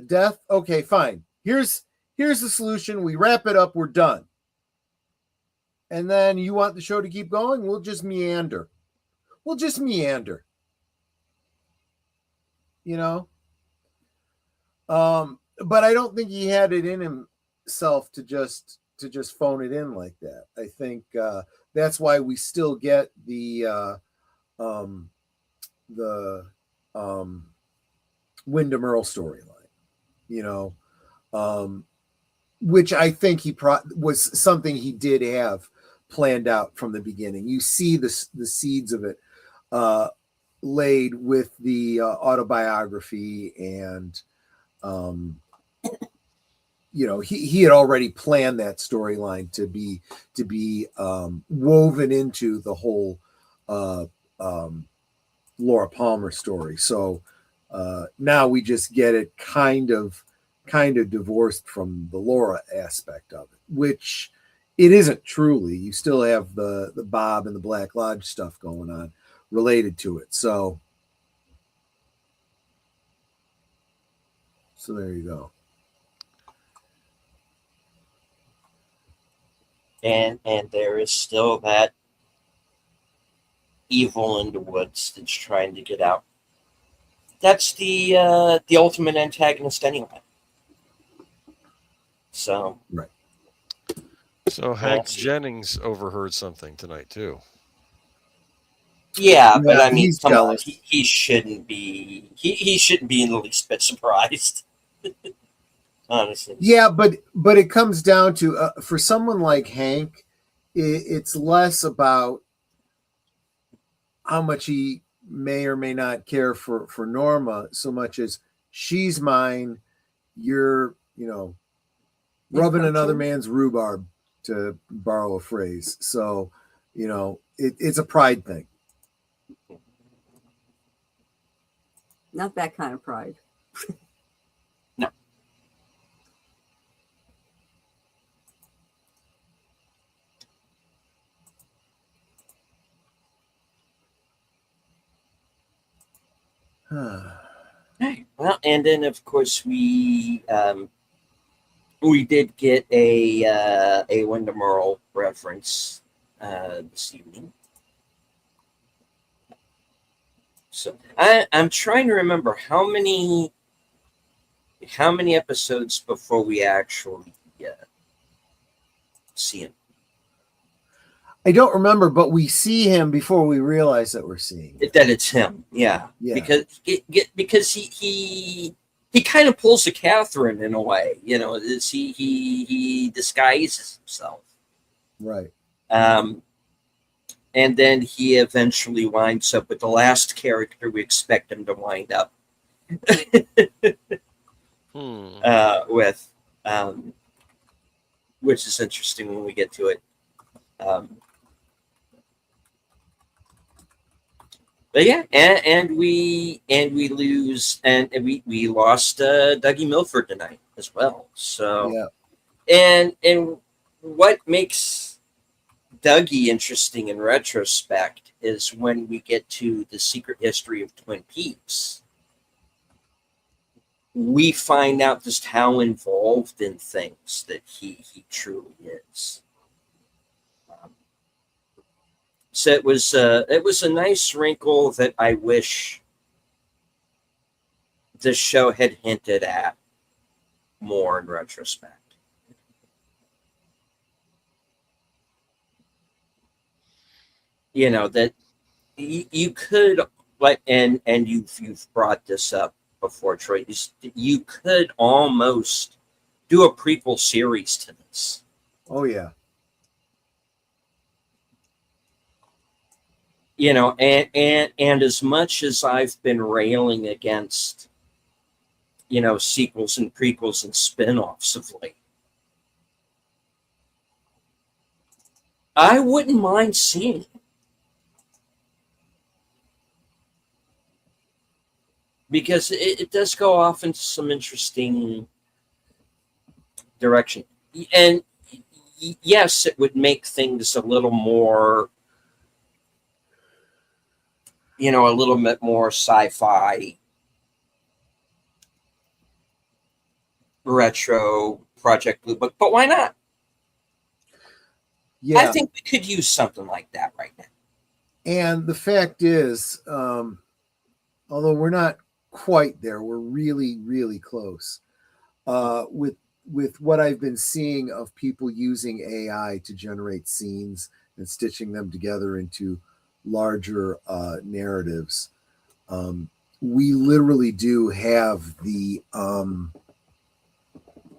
death? Okay, fine. Here's the solution. We wrap it up. We're done. And then you want the show to keep going? We'll just meander. But I don't think he had it in himself to just phone it in like that. I think that's why we still get the Wyndham Earl storyline, which I think was something he did have planned out from the beginning. You see the seeds of it laid with the autobiography, and he had already planned that storyline to be woven into the whole Laura Palmer story. So now we just get it kind of divorced from the Laura aspect of it, which it isn't truly. You still have the Bob and the Black Lodge stuff going on related to it. So there you go. And there is still that evil in the woods that's trying to get out. That's the ultimate antagonist anyway. So right. So Hank Jennings overheard something tonight too. Yeah, but I mean, come on, he shouldn't be. He shouldn't be in the least bit surprised. Honestly. Yeah, but it comes down to for someone like Hank, it's less about how much he may or may not care for Norma, so much as she's mine. You're, rubbing another man's rhubarb, to borrow a phrase. So, it's a pride thing. Not that kind of pride. No. Well, and then of course we did get a Wyndham Earl reference this evening. So I'm trying to remember how many episodes before we actually see him. I don't remember, but we see him before we realize that we're seeing him. That it's him. Yeah. Because he kind of pulls a Catherine in a way. He disguises himself. Right. And then he eventually winds up with the last character we expect him to wind up with, which is interesting when we get to it. But yeah, and we lose, and we lost Dougie Milford tonight as well. So yeah. And what makes Dougie interesting in retrospect is when we get to the secret history of Twin Peaks. We find out just how involved in things that he truly is. So it was a nice wrinkle that I wish the show had hinted at more in retrospect. That you could, like, and you've brought this up before, Troy. You could almost do a prequel series to this. Oh yeah. and as much as I've been railing against, sequels and prequels and spin-offs of late, I wouldn't mind seeing it. Because it does go off into some interesting direction. And yes, it would make things a little more, a little bit more sci-fi, retro, Project Blue Book, but why not? Yeah. I think we could use something like that right now. And the fact is, although we're not quite there, we're really, really close. With what I've been seeing of people using AI to generate scenes and stitching them together into larger narratives, we literally do have the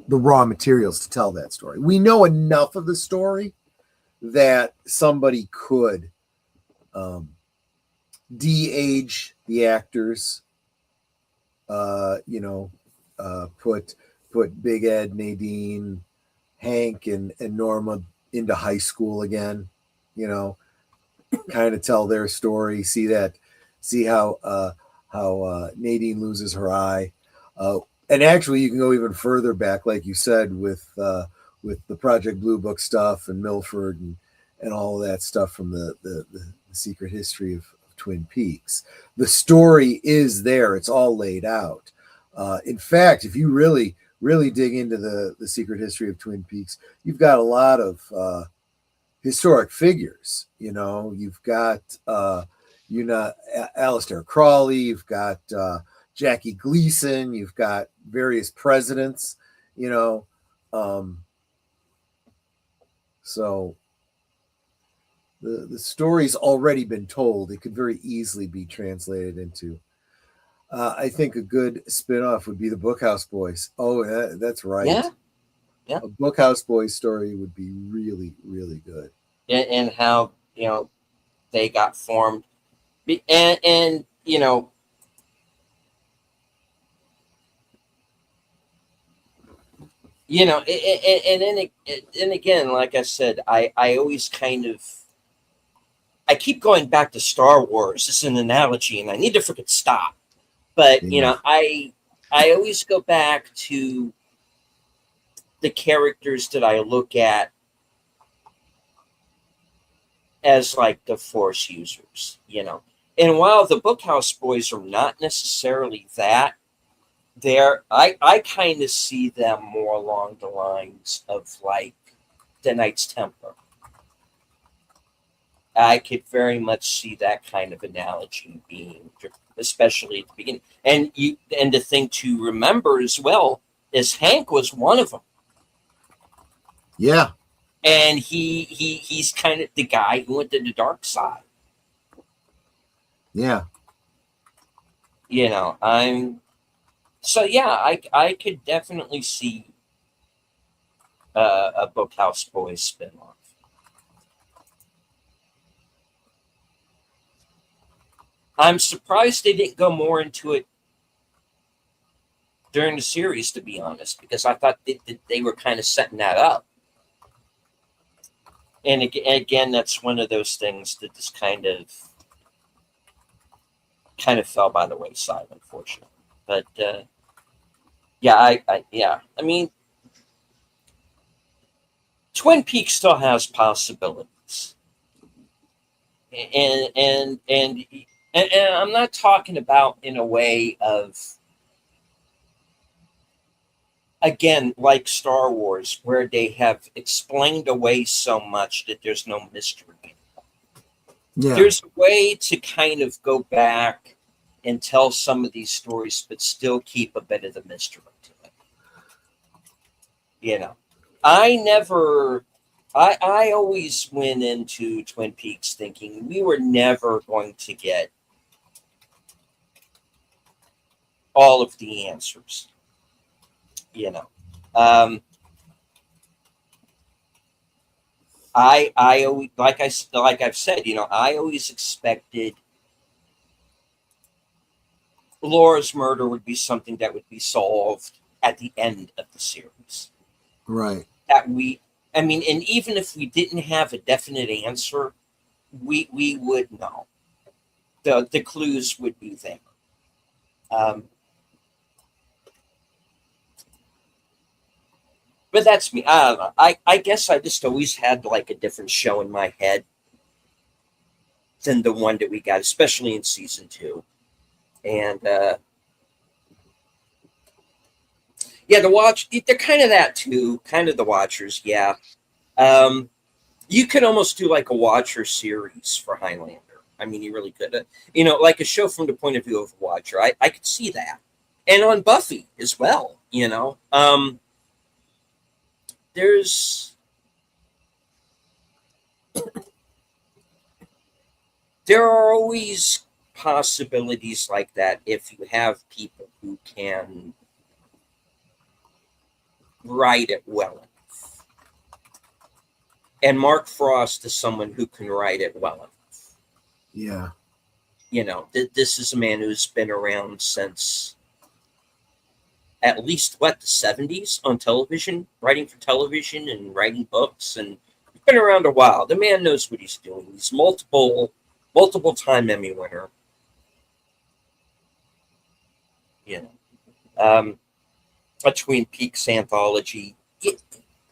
raw materials to tell that story. We know enough of the story that somebody could de-age the actors, put Big Ed, Nadine, Hank, and Norma into high school again, kind of tell their story, see how Nadine loses her eye. And actually you can go even further back, like you said, with the Project Blue Book stuff and Milford and all of that stuff from the secret history of Twin Peaks. The story is there. It's all laid out. In fact, if you really, really dig into the secret history of Twin Peaks, you've got a lot of historic figures. You've got, Aleister Crowley, you've got Jackie Gleason, you've got various presidents, so the story's already been told. It could very easily be translated into. I think a good spin-off would be the Bookhouse Boys. Oh, that's right. Yeah. A Bookhouse Boys story would be really, really good. And how, they got formed. And and then again, like I said, I always I keep going back to Star Wars as an analogy, and I need to freaking stop. But I always go back to the characters that I look at as like the Force users, And while the Bookhouse Boys are not necessarily that, I kind of see them more along the lines of like the Knights Templar. I could very much see that kind of analogy being, especially at the beginning. And the thing to remember as well is Hank was one of them. Yeah. And he's kind of the guy who went to the dark side. Yeah. I could definitely see a Bookhouse Boys spinoff. I'm surprised they didn't go more into it during the series, to be honest, because I thought they were kind of setting that up. And again, that's one of those things that just kind of fell by the wayside, unfortunately. But I mean, Twin Peaks still has possibilities, and I'm not talking about in a way of, again, like Star Wars, where they have explained away so much that there's no mystery. Yeah. There's a way to kind of go back and tell some of these stories, but still keep a bit of the mystery to it. I always went into Twin Peaks thinking we were never going to get all of the answers. I always, like I've said, I always expected Laura's murder would be something that would be solved at the end of the series. Right. That I mean, and even if we didn't have a definite answer, we would know. The clues would be there. But that's me. I don't know. I guess I just always had like a different show in my head than the one that we got, especially in season 2. And yeah, they're kind of that too, kind of the Watchers. Yeah. You could almost do like a Watcher series for Highlander. I mean, you really could. Like a show from the point of view of a Watcher. I could see that. And on Buffy as well, there's there are always possibilities like that if you have people who can write it well enough. And Mark Frost is someone who can write it well enough. Yeah. This is a man who's been around since at least the 70s on television, writing for television and writing books, and he's been around a while. The man knows what he's doing. He's multiple time Emmy winner. A Twin Peaks anthology.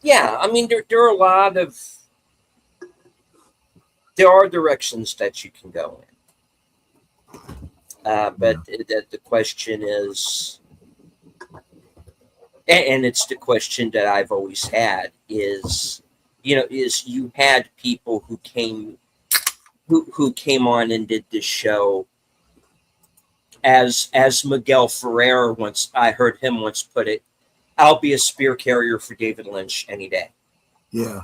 Yeah, I mean there are a lot of directions that you can go in. But the question is, and it's the question that I've always had is you had people who came on and did this show as Miguel Ferrer I heard him once put it, I'll be a spear carrier for David Lynch any day. Yeah.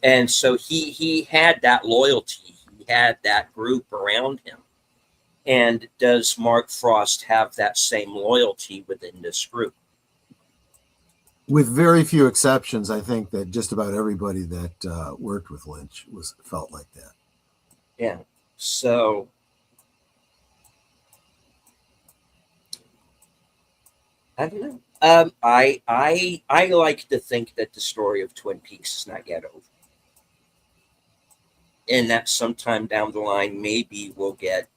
And so he had that loyalty. He had that group around him. And does Mark Frost have that same loyalty within this group? With very few exceptions, I think that just about everybody that worked with Lynch felt like that. Yeah. So I don't know. I like to think that the story of Twin Peaks is not yet over, and that sometime down the line, maybe we'll get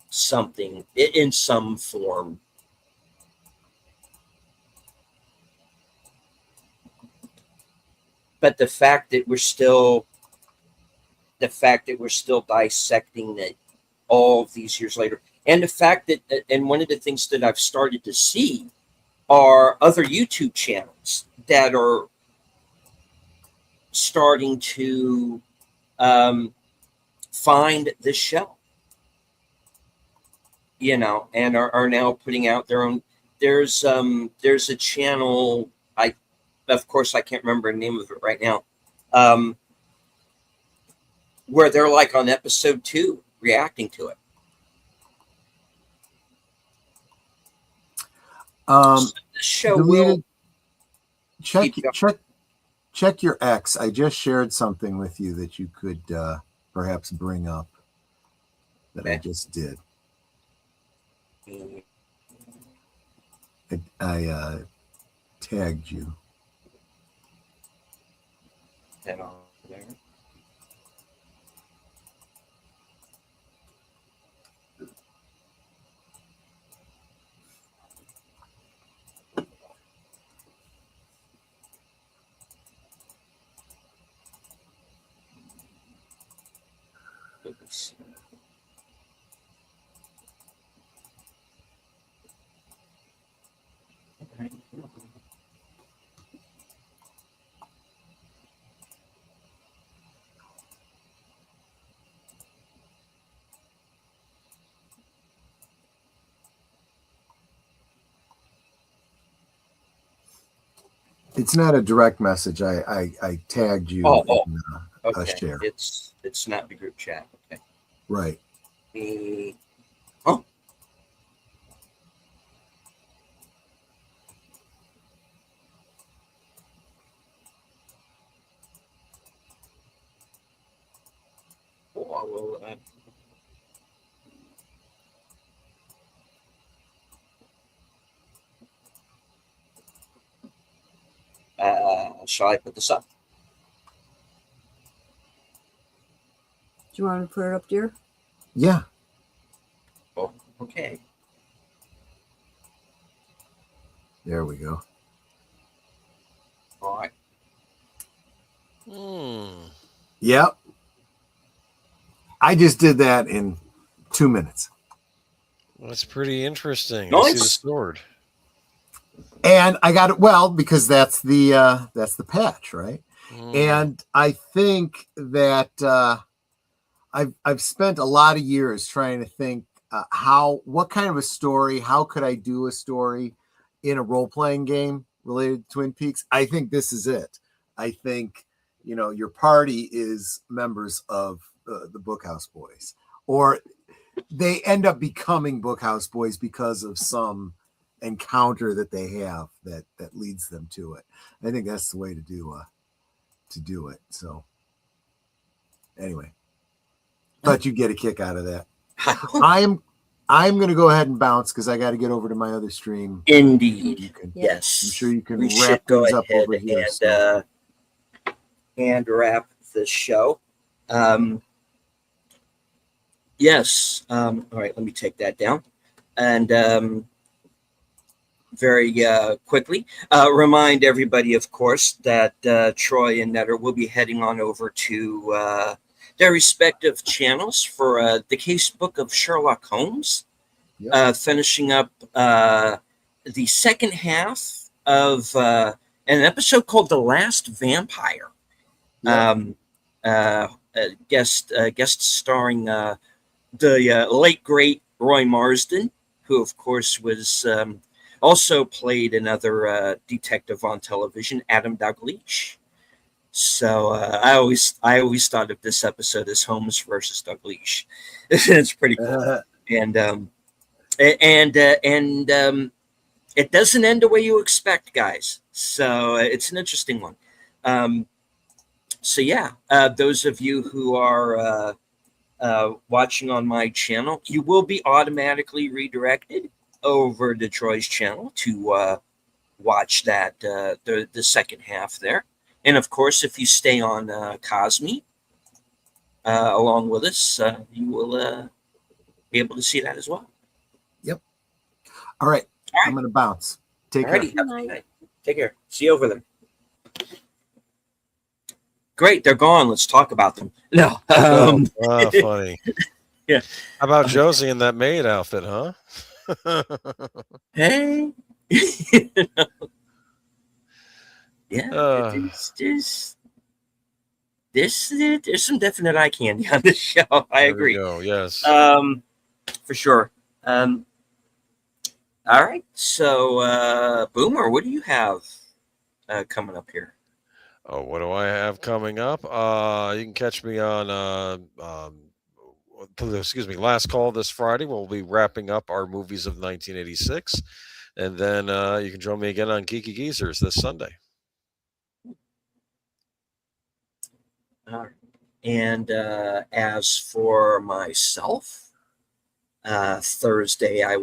something in some form. But the fact that we're still dissecting it all of these years later, and the fact that, and one of the things that I've started to see are other YouTube channels that are starting to find this show, and are now putting out their own. There's a channel, of course I can't remember the name of it right now, where they're like on episode 2 reacting to it. So the show will check your X. I just shared something with you that you could perhaps bring up that I just did. I tagged you. That on there. Oops. Okay. It's not a direct message. I tagged you in a share. It's not the group chat. Okay. Right. Oh. will. Shall I put this up? Do you want to put it up, dear? Yeah. Oh, okay. There we go. All right. Yep. I just did that in 2 minutes. That's pretty interesting. Nice. I see the sword. And I got it because that's the patch, right? And I think that I've spent a lot of years trying to think what kind of a story, how could I do a story in a role-playing game related to Twin Peaks. I think this is it. I think, your party is members of the Bookhouse Boys, or they end up becoming Bookhouse Boys because of some encounter that they have that leads them to it. I think that's the way to do it. So anyway, thought you'd get a kick out of that. I'm going to go ahead and bounce because I got to get over to my other stream. Indeed. Yes. I'm sure you can We wrap should go things up ahead over here. and wrap the show. Yes. All right, let me take that down. And very quickly, remind everybody, of course, that Troy and Netter will be heading on over to their respective channels for the case book of Sherlock Holmes, finishing up the second half of an episode called The Last Vampire. Guest starring the late, great Roy Marsden, who, of course, was also played another detective on television, Adam Dalgliesh. So I always thought of this episode as Holmes versus Dalgliesh. It's pretty cool, and it doesn't end the way you expect, guys. So it's an interesting one. So yeah, those of you who are watching on my channel, you will be automatically redirected over to Troy's channel to watch that the second half there. And of course, if you stay on Cosme along with us, you will be able to see that as well. Yep. All right. I'm going to bounce. Take care. Have a good night. Take care. See you over there. Great, they're gone. Let's talk about them. No. Funny. Yeah. How about Josie in that maid outfit, huh? Hey. Yeah. There's some definite eye candy on this show. I agree. There we go. Yes. For sure. All right. So, Boomer, what do you have coming up here? Oh, what do I have coming up? You can catch me on Last Call this Friday. We'll be wrapping up our movies of 1986. And then you can join me again on Geeky Geezers this Sunday. All right. And as for myself, Thursday at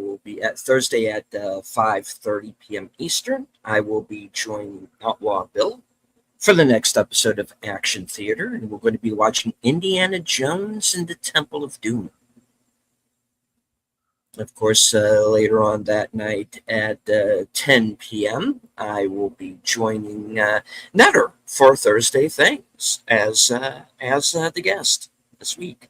5:30 p.m. Eastern, I will be joining Outlaw Bill for the next episode of Action Theater, and we're going to be watching Indiana Jones and the Temple of Doom. Of course, later on that night at 10 p.m., I will be joining Netter for Thursday Things as the guest this week.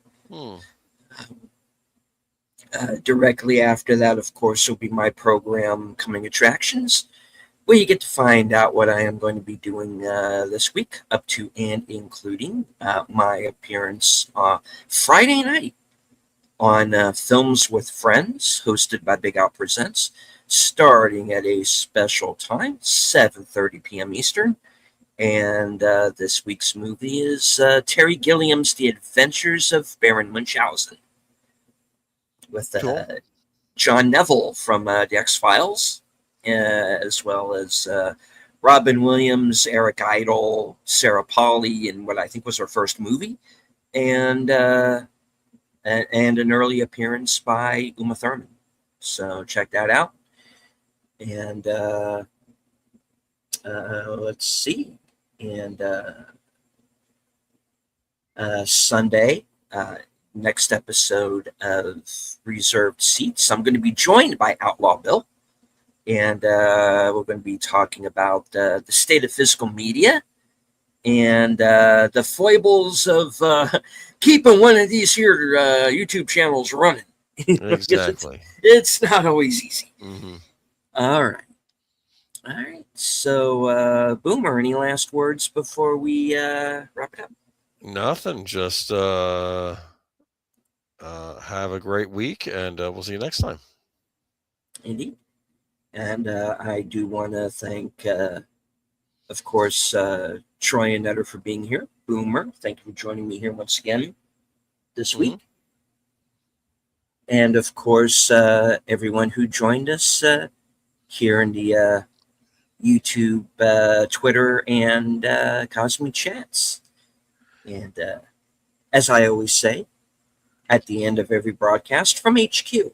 Directly after that, of course, will be my program, Coming Attractions, where you get to find out what I am going to be doing this week, up to and including my appearance Friday night on Films with Friends, hosted by Big Out Presents, starting at a special time, 7:30 p.m. Eastern. And this week's movie is Terry Gilliam's The Adventures of Baron Munchausen, with John Neville from The X-Files, as well as Robin Williams, Eric Idle, Sarah Polley in what I think was her first movie, and and an early appearance by Uma Thurman. So check that out. And let's see. And Sunday, next episode of Reserved Seats, I'm going to be joined by Outlaw Bill. And we're going to be talking about the state of physical media and the foibles of keeping one of these here YouTube channels running. Exactly. It's not always easy. Mm-hmm. All right. So, Boomer, any last words before we wrap it up? Nothing. Just have a great week, and we'll see you next time. Indeed. And I do want to thank, of course, Troy and Nutter for being here. Boomer, thank you for joining me here once again this week. And, of course, everyone who joined us here in the YouTube, Twitter, and Cosmic Chats. And as I always say, at the end of every broadcast from HQ,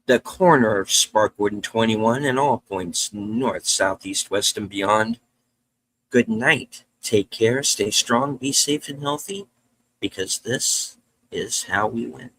the corner of Sparkwood and 21 and all points north, south, east, west, and beyond, good night. Take care, stay strong, be safe and healthy, because this is how we win.